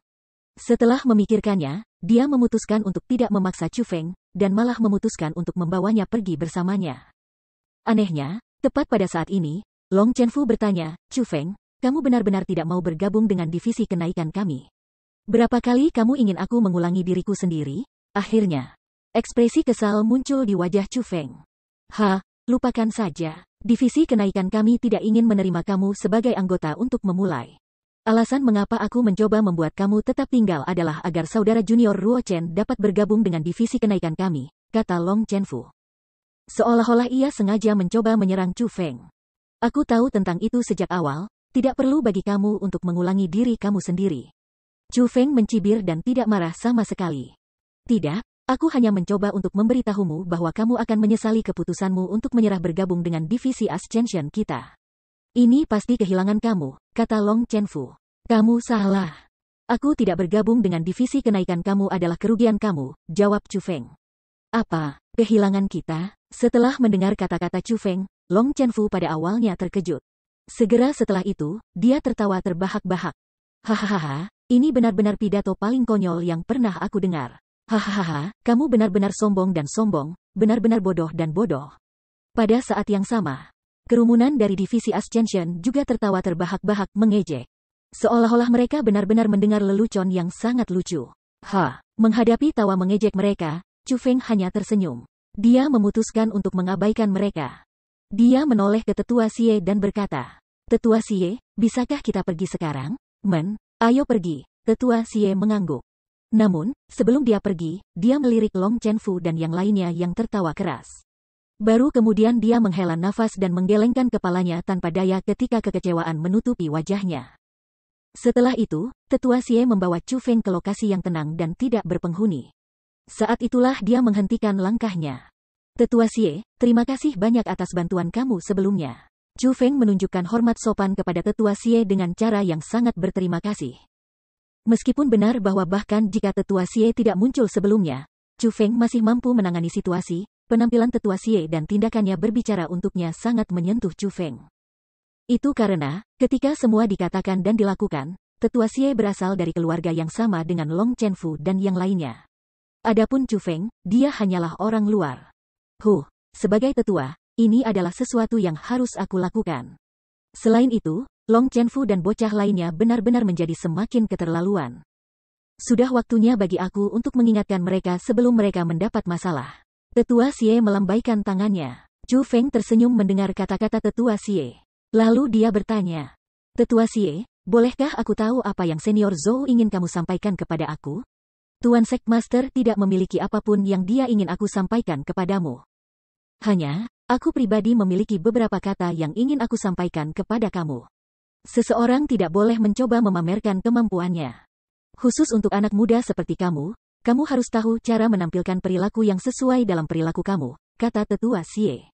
Setelah memikirkannya, dia memutuskan untuk tidak memaksa Chu Feng, dan malah memutuskan untuk membawanya pergi bersamanya. Anehnya, tepat pada saat ini, Long Chenfu bertanya, Chu Feng, kamu benar-benar tidak mau bergabung dengan divisi kenaikan kami? Berapa kali kamu ingin aku mengulangi diriku sendiri? Akhirnya, ekspresi kesal muncul di wajah Chu Feng. Lupakan saja. Divisi kenaikan kami tidak ingin menerima kamu sebagai anggota untuk memulai. Alasan mengapa aku mencoba membuat kamu tetap tinggal adalah agar saudara junior Ruo Chen dapat bergabung dengan divisi kenaikan kami, kata Long Chenfu. Seolah-olah ia sengaja mencoba menyerang Chu Feng. Aku tahu tentang itu sejak awal, tidak perlu bagi kamu untuk mengulangi diri kamu sendiri. Chu Feng mencibir dan tidak marah sama sekali. Tidak, aku hanya mencoba untuk memberitahumu bahwa kamu akan menyesali keputusanmu untuk menyerah bergabung dengan divisi Ascension kita. Ini pasti kehilangan kamu, kata Long Chenfu. Kamu salah. Aku tidak bergabung dengan divisi kenaikan kamu adalah kerugian kamu, jawab Chu Feng. Apa, kehilangan kita? Setelah mendengar kata-kata Chu Feng, Long Chenfu pada awalnya terkejut. Segera setelah itu, dia tertawa terbahak-bahak. Hahaha, ini benar-benar pidato paling konyol yang pernah aku dengar. Hahaha, kamu benar-benar sombong dan sombong, benar-benar bodoh dan bodoh. Pada saat yang sama, kerumunan dari divisi Ascension juga tertawa terbahak-bahak mengejek. Seolah-olah mereka benar-benar mendengar lelucon yang sangat lucu. Menghadapi tawa mengejek mereka, Chu Feng hanya tersenyum. Dia memutuskan untuk mengabaikan mereka. Dia menoleh ke Tetua Xie dan berkata, Tetua Xie, bisakah kita pergi sekarang? Ayo pergi. Tetua Xie mengangguk. Namun, sebelum dia pergi, dia melirik Long Chenfu dan yang lainnya yang tertawa keras. Baru kemudian dia menghela nafas dan menggelengkan kepalanya tanpa daya ketika kekecewaan menutupi wajahnya. Setelah itu, Tetua Xie membawa Chu Feng ke lokasi yang tenang dan tidak berpenghuni. Saat itulah dia menghentikan langkahnya. Tetua Xie, terima kasih banyak atas bantuan kamu sebelumnya. Chu Feng menunjukkan hormat sopan kepada Tetua Xie dengan cara yang sangat berterima kasih. Meskipun benar bahwa bahkan jika Tetua Xie tidak muncul sebelumnya, Chu Feng masih mampu menangani situasi. Penampilan Tetua Xie dan tindakannya berbicara untuknya sangat menyentuh Chu Feng. Itu karena, ketika semua dikatakan dan dilakukan, Tetua Xie berasal dari keluarga yang sama dengan Long Chenfu dan yang lainnya. Adapun Chu Feng, dia hanyalah orang luar. Sebagai tetua, ini adalah sesuatu yang harus aku lakukan. Selain itu, Long Chenfu dan bocah lainnya benar-benar menjadi semakin keterlaluan. Sudah waktunya bagi aku untuk mengingatkan mereka sebelum mereka mendapat masalah. Tetua Xie melambaikan tangannya. Chu Feng tersenyum mendengar kata-kata Tetua Xie. Lalu dia bertanya, Tetua Xie, bolehkah aku tahu apa yang Senior Zhou ingin kamu sampaikan kepada aku? Tuan Sekmaster tidak memiliki apapun yang dia ingin aku sampaikan kepadamu. Hanya, aku pribadi memiliki beberapa kata yang ingin aku sampaikan kepada kamu. Seseorang tidak boleh mencoba memamerkan kemampuannya. Khusus untuk anak muda seperti kamu harus tahu cara menampilkan perilaku yang sesuai dalam perilaku kamu, kata Tetua Xie.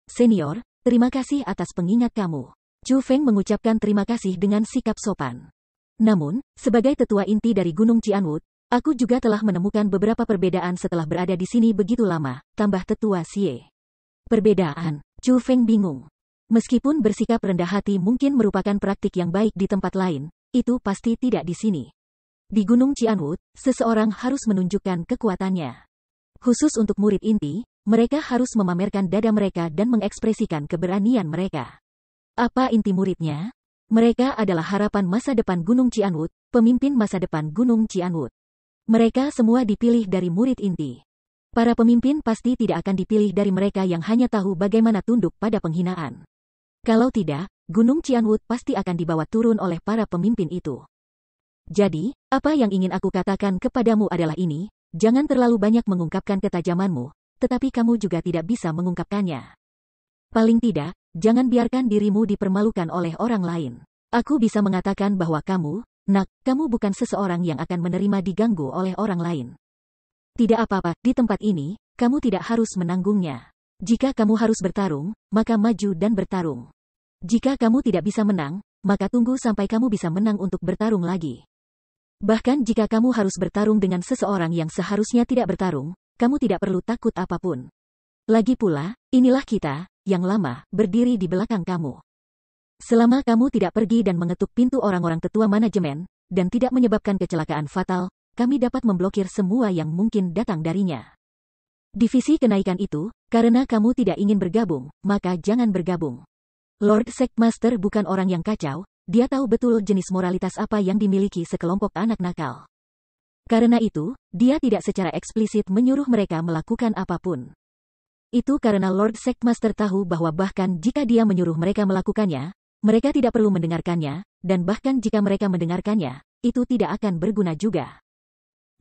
Senior, terima kasih atas pengingat kamu. Chu Feng mengucapkan terima kasih dengan sikap sopan. Namun, sebagai tetua inti dari Gunung Qianwood, aku juga telah menemukan beberapa perbedaan setelah berada di sini begitu lama, tambah Tetua Xie. Perbedaan? Chu Feng bingung. Meskipun bersikap rendah hati mungkin merupakan praktik yang baik di tempat lain, itu pasti tidak di sini. Di Gunung Qianwood, seseorang harus menunjukkan kekuatannya. Khusus untuk murid inti, mereka harus memamerkan dada mereka dan mengekspresikan keberanian mereka. Apa inti muridnya? Mereka adalah harapan masa depan Gunung Qianwood, pemimpin masa depan Gunung Qianwood. Mereka semua dipilih dari murid inti. Para pemimpin pasti tidak akan dipilih dari mereka yang hanya tahu bagaimana tunduk pada penghinaan. Kalau tidak, Gunung Qianwood pasti akan dibawa turun oleh para pemimpin itu. Jadi, apa yang ingin aku katakan kepadamu adalah ini, jangan terlalu banyak mengungkapkan ketajamanmu, tetapi kamu juga tidak bisa mengungkapkannya. Paling tidak, jangan biarkan dirimu dipermalukan oleh orang lain. Aku bisa mengatakan bahwa kamu bukan seseorang yang akan menerima diganggu oleh orang lain. Tidak apa-apa, di tempat ini, kamu tidak harus menanggungnya. Jika kamu harus bertarung, maka maju dan bertarung. Jika kamu tidak bisa menang, maka tunggu sampai kamu bisa menang untuk bertarung lagi. Bahkan jika kamu harus bertarung dengan seseorang yang seharusnya tidak bertarung, kamu tidak perlu takut apapun. Lagi pula, inilah kita, yang lama, berdiri di belakang kamu. Selama kamu tidak pergi dan mengetuk pintu orang-orang tetua manajemen, dan tidak menyebabkan kecelakaan fatal, kami dapat memblokir semua yang mungkin datang darinya. Divisi kenaikan itu, karena kamu tidak ingin bergabung, maka jangan bergabung. Lord Sekmaster bukan orang yang kacau, dia tahu betul jenis moralitas apa yang dimiliki sekelompok anak nakal. Karena itu, dia tidak secara eksplisit menyuruh mereka melakukan apapun. Itu karena Lord Sekmaster tahu bahwa bahkan jika dia menyuruh mereka melakukannya, mereka tidak perlu mendengarkannya, dan bahkan jika mereka mendengarkannya, itu tidak akan berguna juga.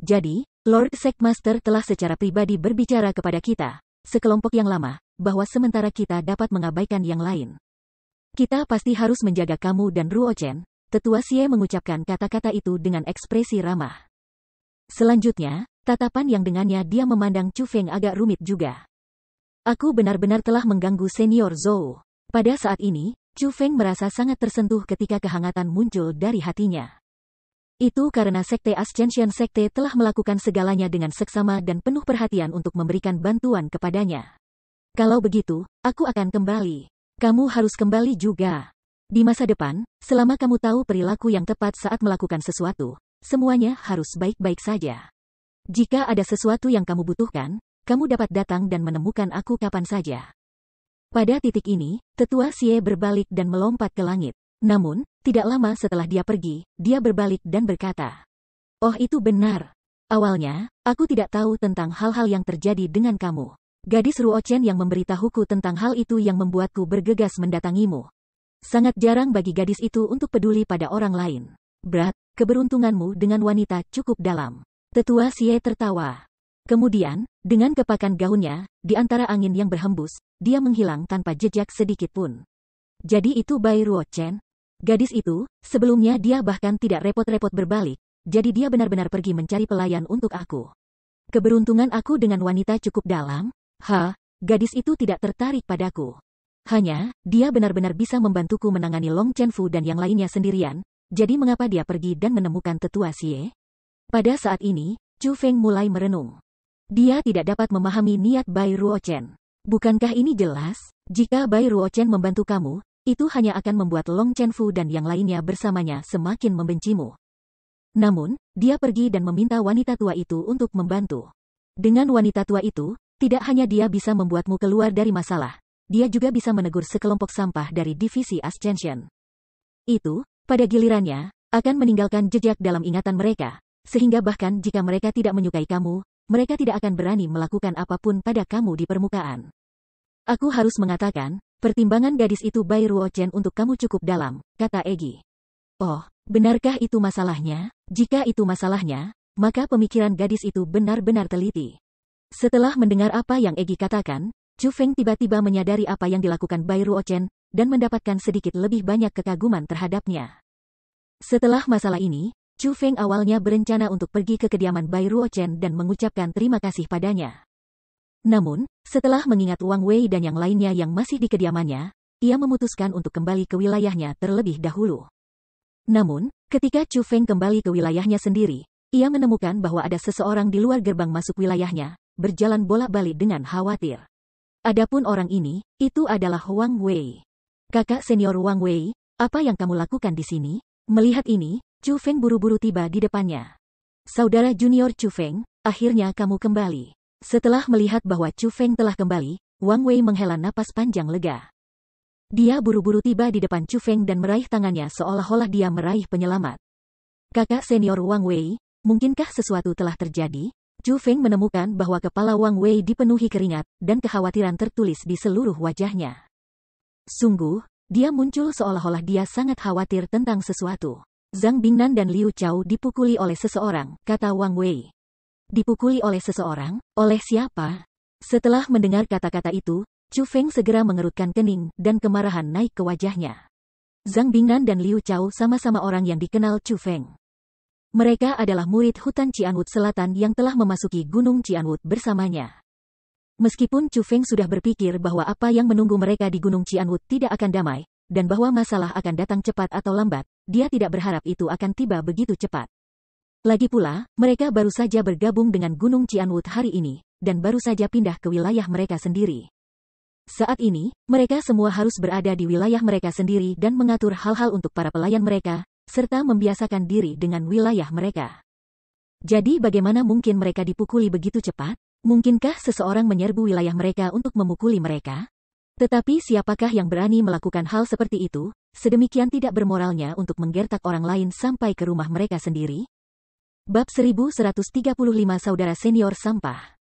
Jadi, Lord Sekmaster telah secara pribadi berbicara kepada kita, sekelompok yang lama, bahwa sementara kita dapat mengabaikan yang lain. Kita pasti harus menjaga kamu dan Ruo Chen. Tetua Xie mengucapkan kata-kata itu dengan ekspresi ramah. Selanjutnya, tatapan yang dengannya dia memandang Chu Feng agak rumit juga. Aku benar-benar telah mengganggu Senior Zhou. Pada saat ini, Chu Feng merasa sangat tersentuh ketika kehangatan muncul dari hatinya. Itu karena Sekte Ascension Sekte telah melakukan segalanya dengan seksama dan penuh perhatian untuk memberikan bantuan kepadanya. Kalau begitu, aku akan kembali. Kamu harus kembali juga. Di masa depan, selama kamu tahu perilaku yang tepat saat melakukan sesuatu, semuanya harus baik-baik saja. Jika ada sesuatu yang kamu butuhkan, kamu dapat datang dan menemukan aku kapan saja. Pada titik ini, Tetua Xie berbalik dan melompat ke langit. Namun, tidak lama setelah dia pergi, dia berbalik dan berkata, "Oh, itu benar. Awalnya, aku tidak tahu tentang hal-hal yang terjadi dengan kamu. Gadis Ruo Chen yang memberitahuku tentang hal itu yang membuatku bergegas mendatangimu. Sangat jarang bagi gadis itu untuk peduli pada orang lain. Berat, keberuntunganmu dengan wanita cukup dalam." Tetua Xie tertawa. Kemudian, dengan kepakan gaunnya, di antara angin yang berhembus, dia menghilang tanpa jejak sedikit pun. Jadi itu Bai Ruo Chen? Gadis itu, sebelumnya dia bahkan tidak repot-repot berbalik, jadi dia benar-benar pergi mencari pelayan untuk aku. Keberuntungan aku dengan wanita cukup dalam? Gadis itu tidak tertarik padaku. Hanya, dia benar-benar bisa membantuku menangani Long Chenfu dan yang lainnya sendirian, jadi mengapa dia pergi dan menemukan Tetua Xie? Pada saat ini, Chu Feng mulai merenung. Dia tidak dapat memahami niat Bai Ruo Chen. Bukankah ini jelas? Jika Bai Ruo Chen membantu kamu, itu hanya akan membuat Long Chenfu dan yang lainnya bersamanya semakin membencimu. Namun, dia pergi dan meminta wanita tua itu untuk membantu. Dengan wanita tua itu, tidak hanya dia bisa membuatmu keluar dari masalah, dia juga bisa menegur sekelompok sampah dari divisi Ascension. Itu, pada gilirannya, akan meninggalkan jejak dalam ingatan mereka, sehingga bahkan jika mereka tidak menyukai kamu, mereka tidak akan berani melakukan apapun pada kamu di permukaan. Aku harus mengatakan, pertimbangan gadis itu Bai Ruo Chen untuk kamu cukup dalam, kata Egi. Oh, benarkah itu masalahnya? Jika itu masalahnya, maka pemikiran gadis itu benar-benar teliti. Setelah mendengar apa yang Egi katakan, Chu Feng tiba-tiba menyadari apa yang dilakukan Bai Ruo Chen, dan mendapatkan sedikit lebih banyak kekaguman terhadapnya. Setelah masalah ini, Chu Feng awalnya berencana untuk pergi ke kediaman Bai Ruo Chen dan mengucapkan terima kasih padanya. Namun, setelah mengingat Wang Wei dan yang lainnya yang masih di kediamannya, ia memutuskan untuk kembali ke wilayahnya terlebih dahulu. Namun, ketika Chu Feng kembali ke wilayahnya sendiri, ia menemukan bahwa ada seseorang di luar gerbang masuk wilayahnya, berjalan bolak-balik dengan khawatir. Adapun orang ini, itu adalah Wang Wei. Kakak senior Wang Wei, apa yang kamu lakukan di sini? Melihat ini, Chu Feng buru-buru tiba di depannya. Saudara junior Chu Feng, akhirnya kamu kembali. Setelah melihat bahwa Chu Feng telah kembali, Wang Wei menghela napas panjang lega. Dia buru-buru tiba di depan Chu Feng dan meraih tangannya seolah-olah dia meraih penyelamat. Kakak senior Wang Wei, mungkinkah sesuatu telah terjadi? Chu Feng menemukan bahwa kepala Wang Wei dipenuhi keringat, dan kekhawatiran tertulis di seluruh wajahnya. Sungguh, dia muncul seolah-olah dia sangat khawatir tentang sesuatu. Zhang Bingnan dan Liu Chao dipukuli oleh seseorang, kata Wang Wei. Dipukuli oleh seseorang? Oleh siapa? Setelah mendengar kata-kata itu, Chu Feng segera mengerutkan kening, dan kemarahan naik ke wajahnya. Zhang Bingnan dan Liu Chao sama-sama orang yang dikenal Chu Feng. Mereka adalah murid hutan Cianwood Selatan yang telah memasuki Gunung Cianwood bersamanya. Meskipun Chu Feng sudah berpikir bahwa apa yang menunggu mereka di Gunung Cianwood tidak akan damai, dan bahwa masalah akan datang cepat atau lambat, dia tidak berharap itu akan tiba begitu cepat. Lagi pula, mereka baru saja bergabung dengan Gunung Cianwood hari ini, dan baru saja pindah ke wilayah mereka sendiri. Saat ini, mereka semua harus berada di wilayah mereka sendiri dan mengatur hal-hal untuk para pelayan mereka, serta membiasakan diri dengan wilayah mereka. Jadi bagaimana mungkin mereka dipukuli begitu cepat? Mungkinkah seseorang menyerbu wilayah mereka untuk memukuli mereka? Tetapi siapakah yang berani melakukan hal seperti itu, sedemikian tidak bermoralnya untuk menggertak orang lain sampai ke rumah mereka sendiri? Bab 1135 Saudara Senior Sampah.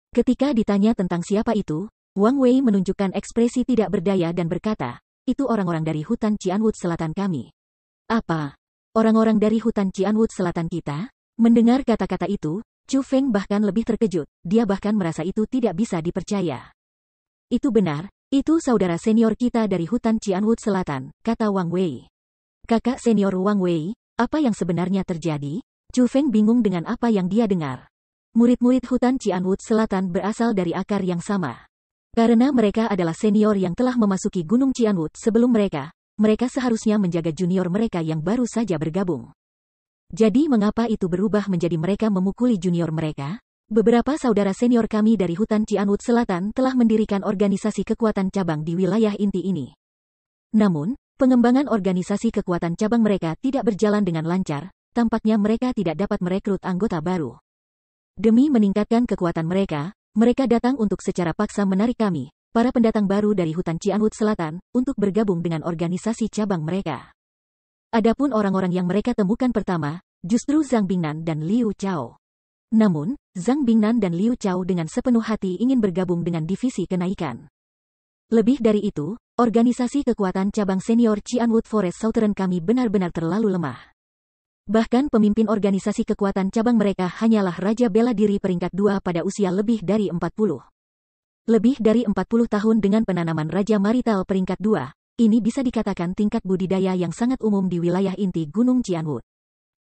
Ketika ditanya tentang siapa itu, Wang Wei menunjukkan ekspresi tidak berdaya dan berkata, itu orang-orang dari hutan Cianwood Selatan kami. Apa? Orang-orang dari hutan Cianwood Selatan kita? Mendengar kata-kata itu, Chu Feng bahkan lebih terkejut, dia bahkan merasa itu tidak bisa dipercaya. Itu benar, itu saudara senior kita dari hutan Cianwood Selatan, kata Wang Wei. Kakak senior Wang Wei, apa yang sebenarnya terjadi? Chu Feng bingung dengan apa yang dia dengar. Murid-murid hutan Cianwood Selatan berasal dari akar yang sama. Karena mereka adalah senior yang telah memasuki Gunung Cianwood sebelum mereka seharusnya menjaga junior mereka yang baru saja bergabung. Jadi mengapa itu berubah menjadi mereka memukuli junior mereka? Beberapa saudara senior kami dari hutan Cianwood Selatan telah mendirikan organisasi kekuatan cabang di wilayah inti ini. Namun, pengembangan organisasi kekuatan cabang mereka tidak berjalan dengan lancar, tampaknya mereka tidak dapat merekrut anggota baru. Demi meningkatkan kekuatan mereka datang untuk secara paksa menarik kami, para pendatang baru dari hutan Cianwood Selatan, untuk bergabung dengan organisasi cabang mereka. Adapun orang-orang yang mereka temukan pertama, justru Zhang Bingnan dan Liu Chao. Namun, Zhang Bingnan dan Liu Chao dengan sepenuh hati ingin bergabung dengan divisi kenaikan. Lebih dari itu, organisasi kekuatan cabang senior Cianwood Forest Southern kami benar-benar terlalu lemah. Bahkan pemimpin organisasi kekuatan cabang mereka hanyalah Raja Bela Diri peringkat 2 pada usia lebih dari 40. Lebih dari 40 tahun dengan penanaman Raja Marital peringkat 2, ini bisa dikatakan tingkat budidaya yang sangat umum di wilayah inti Gunung Cianwood.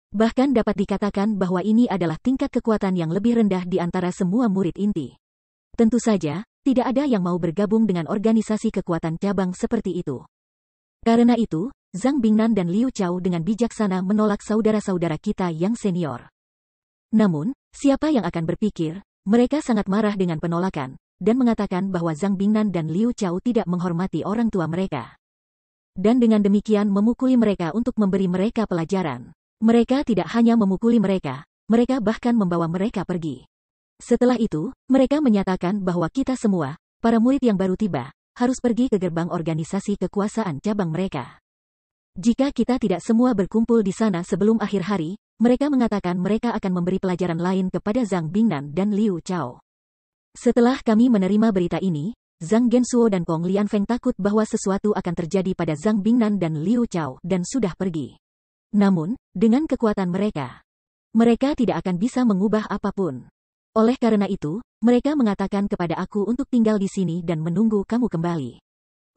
Bahkan dapat dikatakan bahwa ini adalah tingkat kekuatan yang lebih rendah di antara semua murid inti. Tentu saja, tidak ada yang mau bergabung dengan organisasi kekuatan cabang seperti itu. Karena itu, Zhang Bingnan dan Liu Chao dengan bijaksana menolak saudara-saudara kita yang senior. Namun, siapa yang akan berpikir, mereka sangat marah dengan penolakan, dan mengatakan bahwa Zhang Bingnan dan Liu Chao tidak menghormati orang tua mereka. Dan dengan demikian memukuli mereka untuk memberi mereka pelajaran. Mereka tidak hanya memukuli mereka bahkan membawa mereka pergi. Setelah itu, mereka menyatakan bahwa kita semua, para murid yang baru tiba, harus pergi ke gerbang organisasi kekuasaan cabang mereka. Jika kita tidak semua berkumpul di sana sebelum akhir hari, mereka mengatakan mereka akan memberi pelajaran lain kepada Zhang Bingnan dan Liu Chao. Setelah kami menerima berita ini, Zhang Gensuo dan Kong Lianfeng takut bahwa sesuatu akan terjadi pada Zhang Bingnan dan Liu Chao dan sudah pergi. Namun, dengan kekuatan mereka tidak akan bisa mengubah apapun. Oleh karena itu, mereka mengatakan kepada aku untuk tinggal di sini dan menunggu kamu kembali.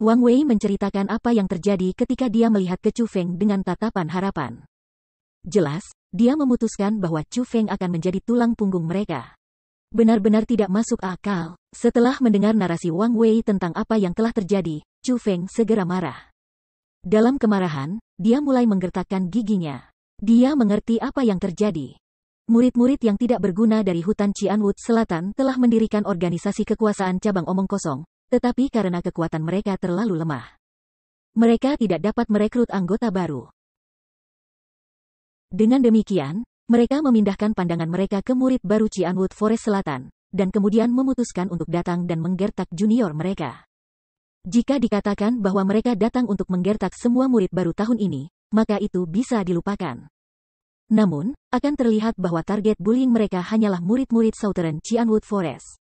Wang Wei menceritakan apa yang terjadi ketika dia melihat ke Chu Feng dengan tatapan harapan. Jelas, dia memutuskan bahwa Chu Feng akan menjadi tulang punggung mereka. Benar-benar tidak masuk akal. Setelah mendengar narasi Wang Wei tentang apa yang telah terjadi, Chu Feng segera marah. Dalam kemarahan, dia mulai menggertakkan giginya. Dia mengerti apa yang terjadi. Murid-murid yang tidak berguna dari hutan Cianwood Selatan telah mendirikan organisasi kekuasaan cabang omong kosong, tetapi karena kekuatan mereka terlalu lemah, mereka tidak dapat merekrut anggota baru. Dengan demikian, mereka memindahkan pandangan mereka ke murid baru Cianwood Forest Selatan, dan kemudian memutuskan untuk datang dan menggertak junior mereka. Jika dikatakan bahwa mereka datang untuk menggertak semua murid baru tahun ini, maka itu bisa dilupakan. Namun, akan terlihat bahwa target bullying mereka hanyalah murid-murid Southern Cianwood Forest.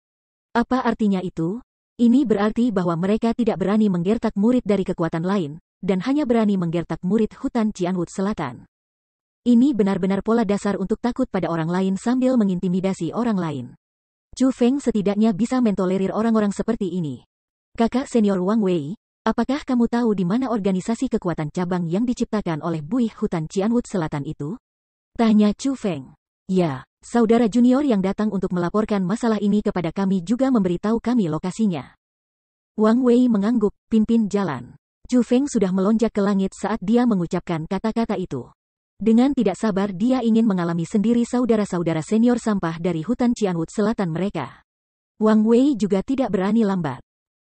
Apa artinya itu? Ini berarti bahwa mereka tidak berani menggertak murid dari kekuatan lain, dan hanya berani menggertak murid hutan Cianwood Selatan. Ini benar-benar pola dasar untuk takut pada orang lain sambil mengintimidasi orang lain. Chu Feng setidaknya bisa mentolerir orang-orang seperti ini. Kakak senior Wang Wei, apakah kamu tahu di mana organisasi kekuatan cabang yang diciptakan oleh buih hutan Cianwood Selatan itu? Tanya Chu Feng. Ya, saudara junior yang datang untuk melaporkan masalah ini kepada kami juga memberitahu kami lokasinya. Wang Wei mengangguk, pimpin jalan. Chu Feng sudah melonjak ke langit saat dia mengucapkan kata-kata itu. Dengan tidak sabar dia ingin mengalami sendiri saudara-saudara senior sampah dari hutan Cianwood Selatan mereka. Wang Wei juga tidak berani lambat.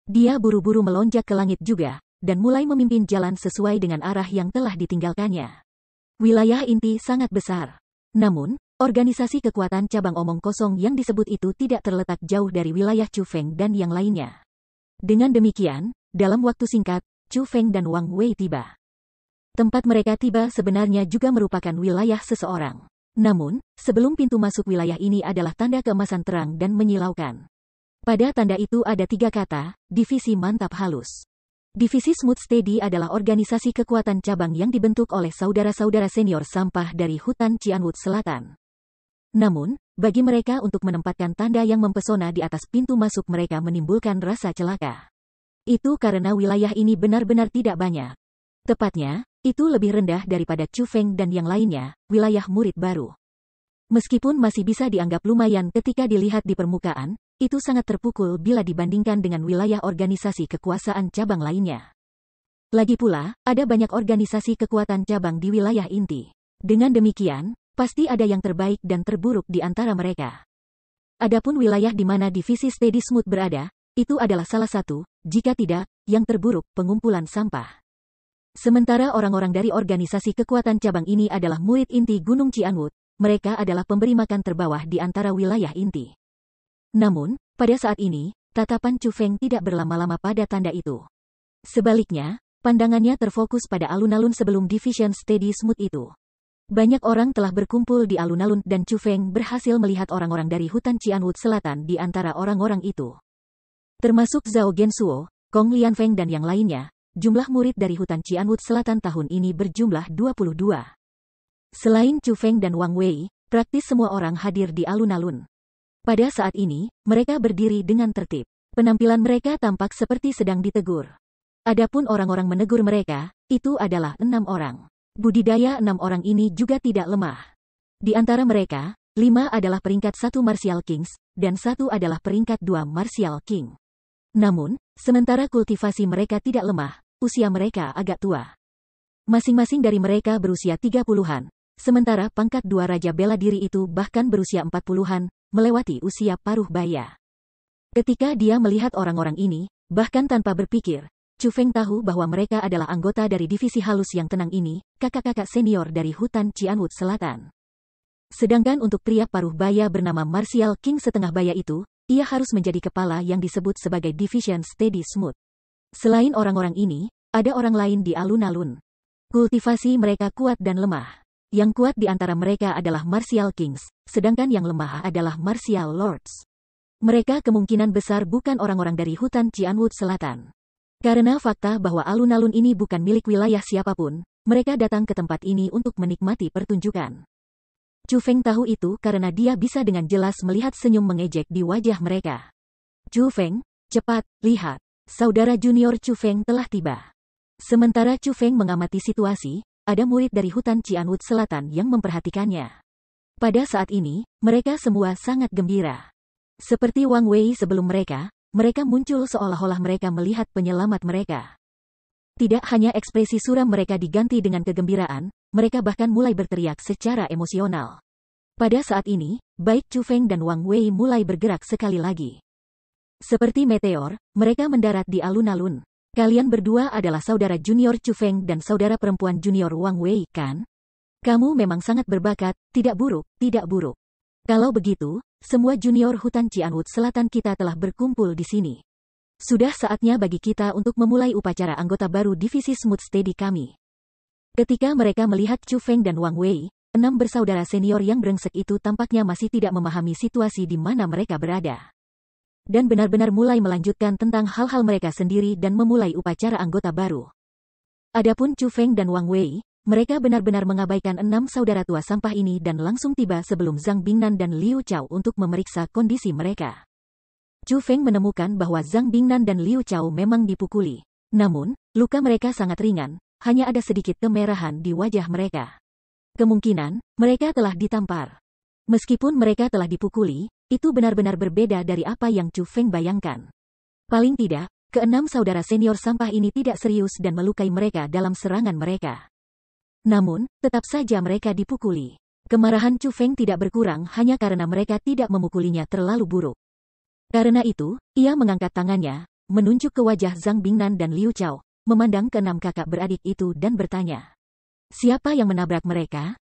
Dia buru-buru melonjak ke langit juga, dan mulai memimpin jalan sesuai dengan arah yang telah ditinggalkannya. Wilayah inti sangat besar. Namun, organisasi kekuatan cabang omong kosong yang disebut itu tidak terletak jauh dari wilayah Chu Feng dan yang lainnya. Dengan demikian, dalam waktu singkat, Chu Feng dan Wang Wei tiba. Tempat mereka tiba sebenarnya juga merupakan wilayah seseorang. Namun, sebelum pintu masuk wilayah ini adalah tanda keemasan terang dan menyilaukan. Pada tanda itu ada 3 kata, divisi mantap halus. Divisi Smooth Steady adalah organisasi kekuatan cabang yang dibentuk oleh saudara-saudara senior sampah dari hutan Cianwood Selatan. Namun, bagi mereka untuk menempatkan tanda yang mempesona di atas pintu masuk mereka menimbulkan rasa celaka. Itu karena wilayah ini benar-benar tidak banyak. Tepatnya, itu lebih rendah daripada Chu Feng dan yang lainnya, wilayah murid baru. Meskipun masih bisa dianggap lumayan ketika dilihat di permukaan, itu sangat terpukul bila dibandingkan dengan wilayah organisasi kekuasaan cabang lainnya. Lagi pula, ada banyak organisasi kekuatan cabang di wilayah inti. Dengan demikian, pasti ada yang terbaik dan terburuk di antara mereka. Adapun wilayah di mana divisi Steady Smooth berada, itu adalah salah satu, jika tidak, yang terburuk, pengumpulan sampah. Sementara orang-orang dari organisasi kekuatan cabang ini adalah murid inti Gunung Cianwood, mereka adalah pemberi makan terbawah di antara wilayah inti. Namun, pada saat ini, tatapan Chu Feng tidak berlama-lama pada tanda itu. Sebaliknya, pandangannya terfokus pada alun-alun sebelum Division Steady Smooth itu. Banyak orang telah berkumpul di alun-alun dan Chu Feng berhasil melihat orang-orang dari hutan Cianwood Selatan di antara orang-orang itu. Termasuk Zhao Gensuo, Kong Lianfeng dan yang lainnya. Jumlah murid dari hutan Cianwood Selatan tahun ini berjumlah 22. Selain Chu Feng dan Wang Wei, praktis semua orang hadir di alun-alun. Pada saat ini, mereka berdiri dengan tertib. Penampilan mereka tampak seperti sedang ditegur. Adapun orang-orang menegur mereka, itu adalah 6 orang. Budidaya 6 orang ini juga tidak lemah. Di antara mereka, 5 adalah peringkat 1 Martial Kings, dan 1 adalah peringkat 2 Martial King. Namun, sementara kultivasi mereka tidak lemah, usia mereka agak tua. Masing-masing dari mereka berusia 30-an, sementara pangkat 2 Raja Bela Diri itu bahkan berusia 40-an, melewati usia paruh baya. Ketika dia melihat orang-orang ini, bahkan tanpa berpikir, Chu Feng tahu bahwa mereka adalah anggota dari divisi halus yang tenang ini, kakak-kakak senior dari hutan Cianwood Selatan. Sedangkan untuk pria paruh baya bernama Martial King setengah baya itu, ia harus menjadi kepala yang disebut sebagai Division Steady Smooth. Selain orang-orang ini, ada orang lain di alun-alun. Kultivasi mereka kuat dan lemah. Yang kuat di antara mereka adalah Martial Kings, sedangkan yang lemah adalah Martial Lords. Mereka kemungkinan besar bukan orang-orang dari hutan Cianwood Selatan. Karena fakta bahwa alun-alun ini bukan milik wilayah siapapun, mereka datang ke tempat ini untuk menikmati pertunjukan. Chu Feng tahu itu karena dia bisa dengan jelas melihat senyum mengejek di wajah mereka. Chu Feng, cepat, lihat. Saudara junior Chu Feng telah tiba. Sementara Chu Feng mengamati situasi, ada murid dari hutan Cianwood Selatan yang memperhatikannya. Pada saat ini, mereka semua sangat gembira. Seperti Wang Wei sebelum mereka muncul seolah-olah mereka melihat penyelamat mereka. Tidak hanya ekspresi suram mereka diganti dengan kegembiraan, mereka bahkan mulai berteriak secara emosional. Pada saat ini, baik Chu Feng dan Wang Wei mulai bergerak sekali lagi. Seperti meteor, mereka mendarat di alun-alun. Kalian berdua adalah saudara junior Chu Feng dan saudara perempuan junior Wang Wei, kan? Kamu memang sangat berbakat, tidak buruk, tidak buruk. Kalau begitu, semua junior hutan Cianwood Selatan kita telah berkumpul di sini. Sudah saatnya bagi kita untuk memulai upacara anggota baru divisi Smooth Steady kami. Ketika mereka melihat Chu Feng dan Wang Wei, 6 bersaudara senior yang brengsek itu tampaknya masih tidak memahami situasi di mana mereka berada. Dan benar-benar mulai melanjutkan tentang hal-hal mereka sendiri dan memulai upacara anggota baru. Adapun Chu Feng dan Wang Wei, mereka benar-benar mengabaikan 6 saudara tua sampah ini dan langsung tiba sebelum Zhang Bingnan dan Liu Chao untuk memeriksa kondisi mereka. Chu Feng menemukan bahwa Zhang Bingnan dan Liu Chao memang dipukuli. Namun, luka mereka sangat ringan, hanya ada sedikit kemerahan di wajah mereka. Kemungkinan, mereka telah ditampar. Meskipun mereka telah dipukuli, itu benar-benar berbeda dari apa yang Chu Feng bayangkan. Paling tidak, ke-6 saudara senior sampah ini tidak serius dan melukai mereka dalam serangan mereka. Namun, tetap saja mereka dipukuli. Kemarahan Chu Feng tidak berkurang hanya karena mereka tidak memukulinya terlalu buruk. Karena itu, ia mengangkat tangannya, menunjuk ke wajah Zhang Bingnan dan Liu Chao, memandang ke-6 kakak beradik itu dan bertanya. Siapa yang menabrak mereka?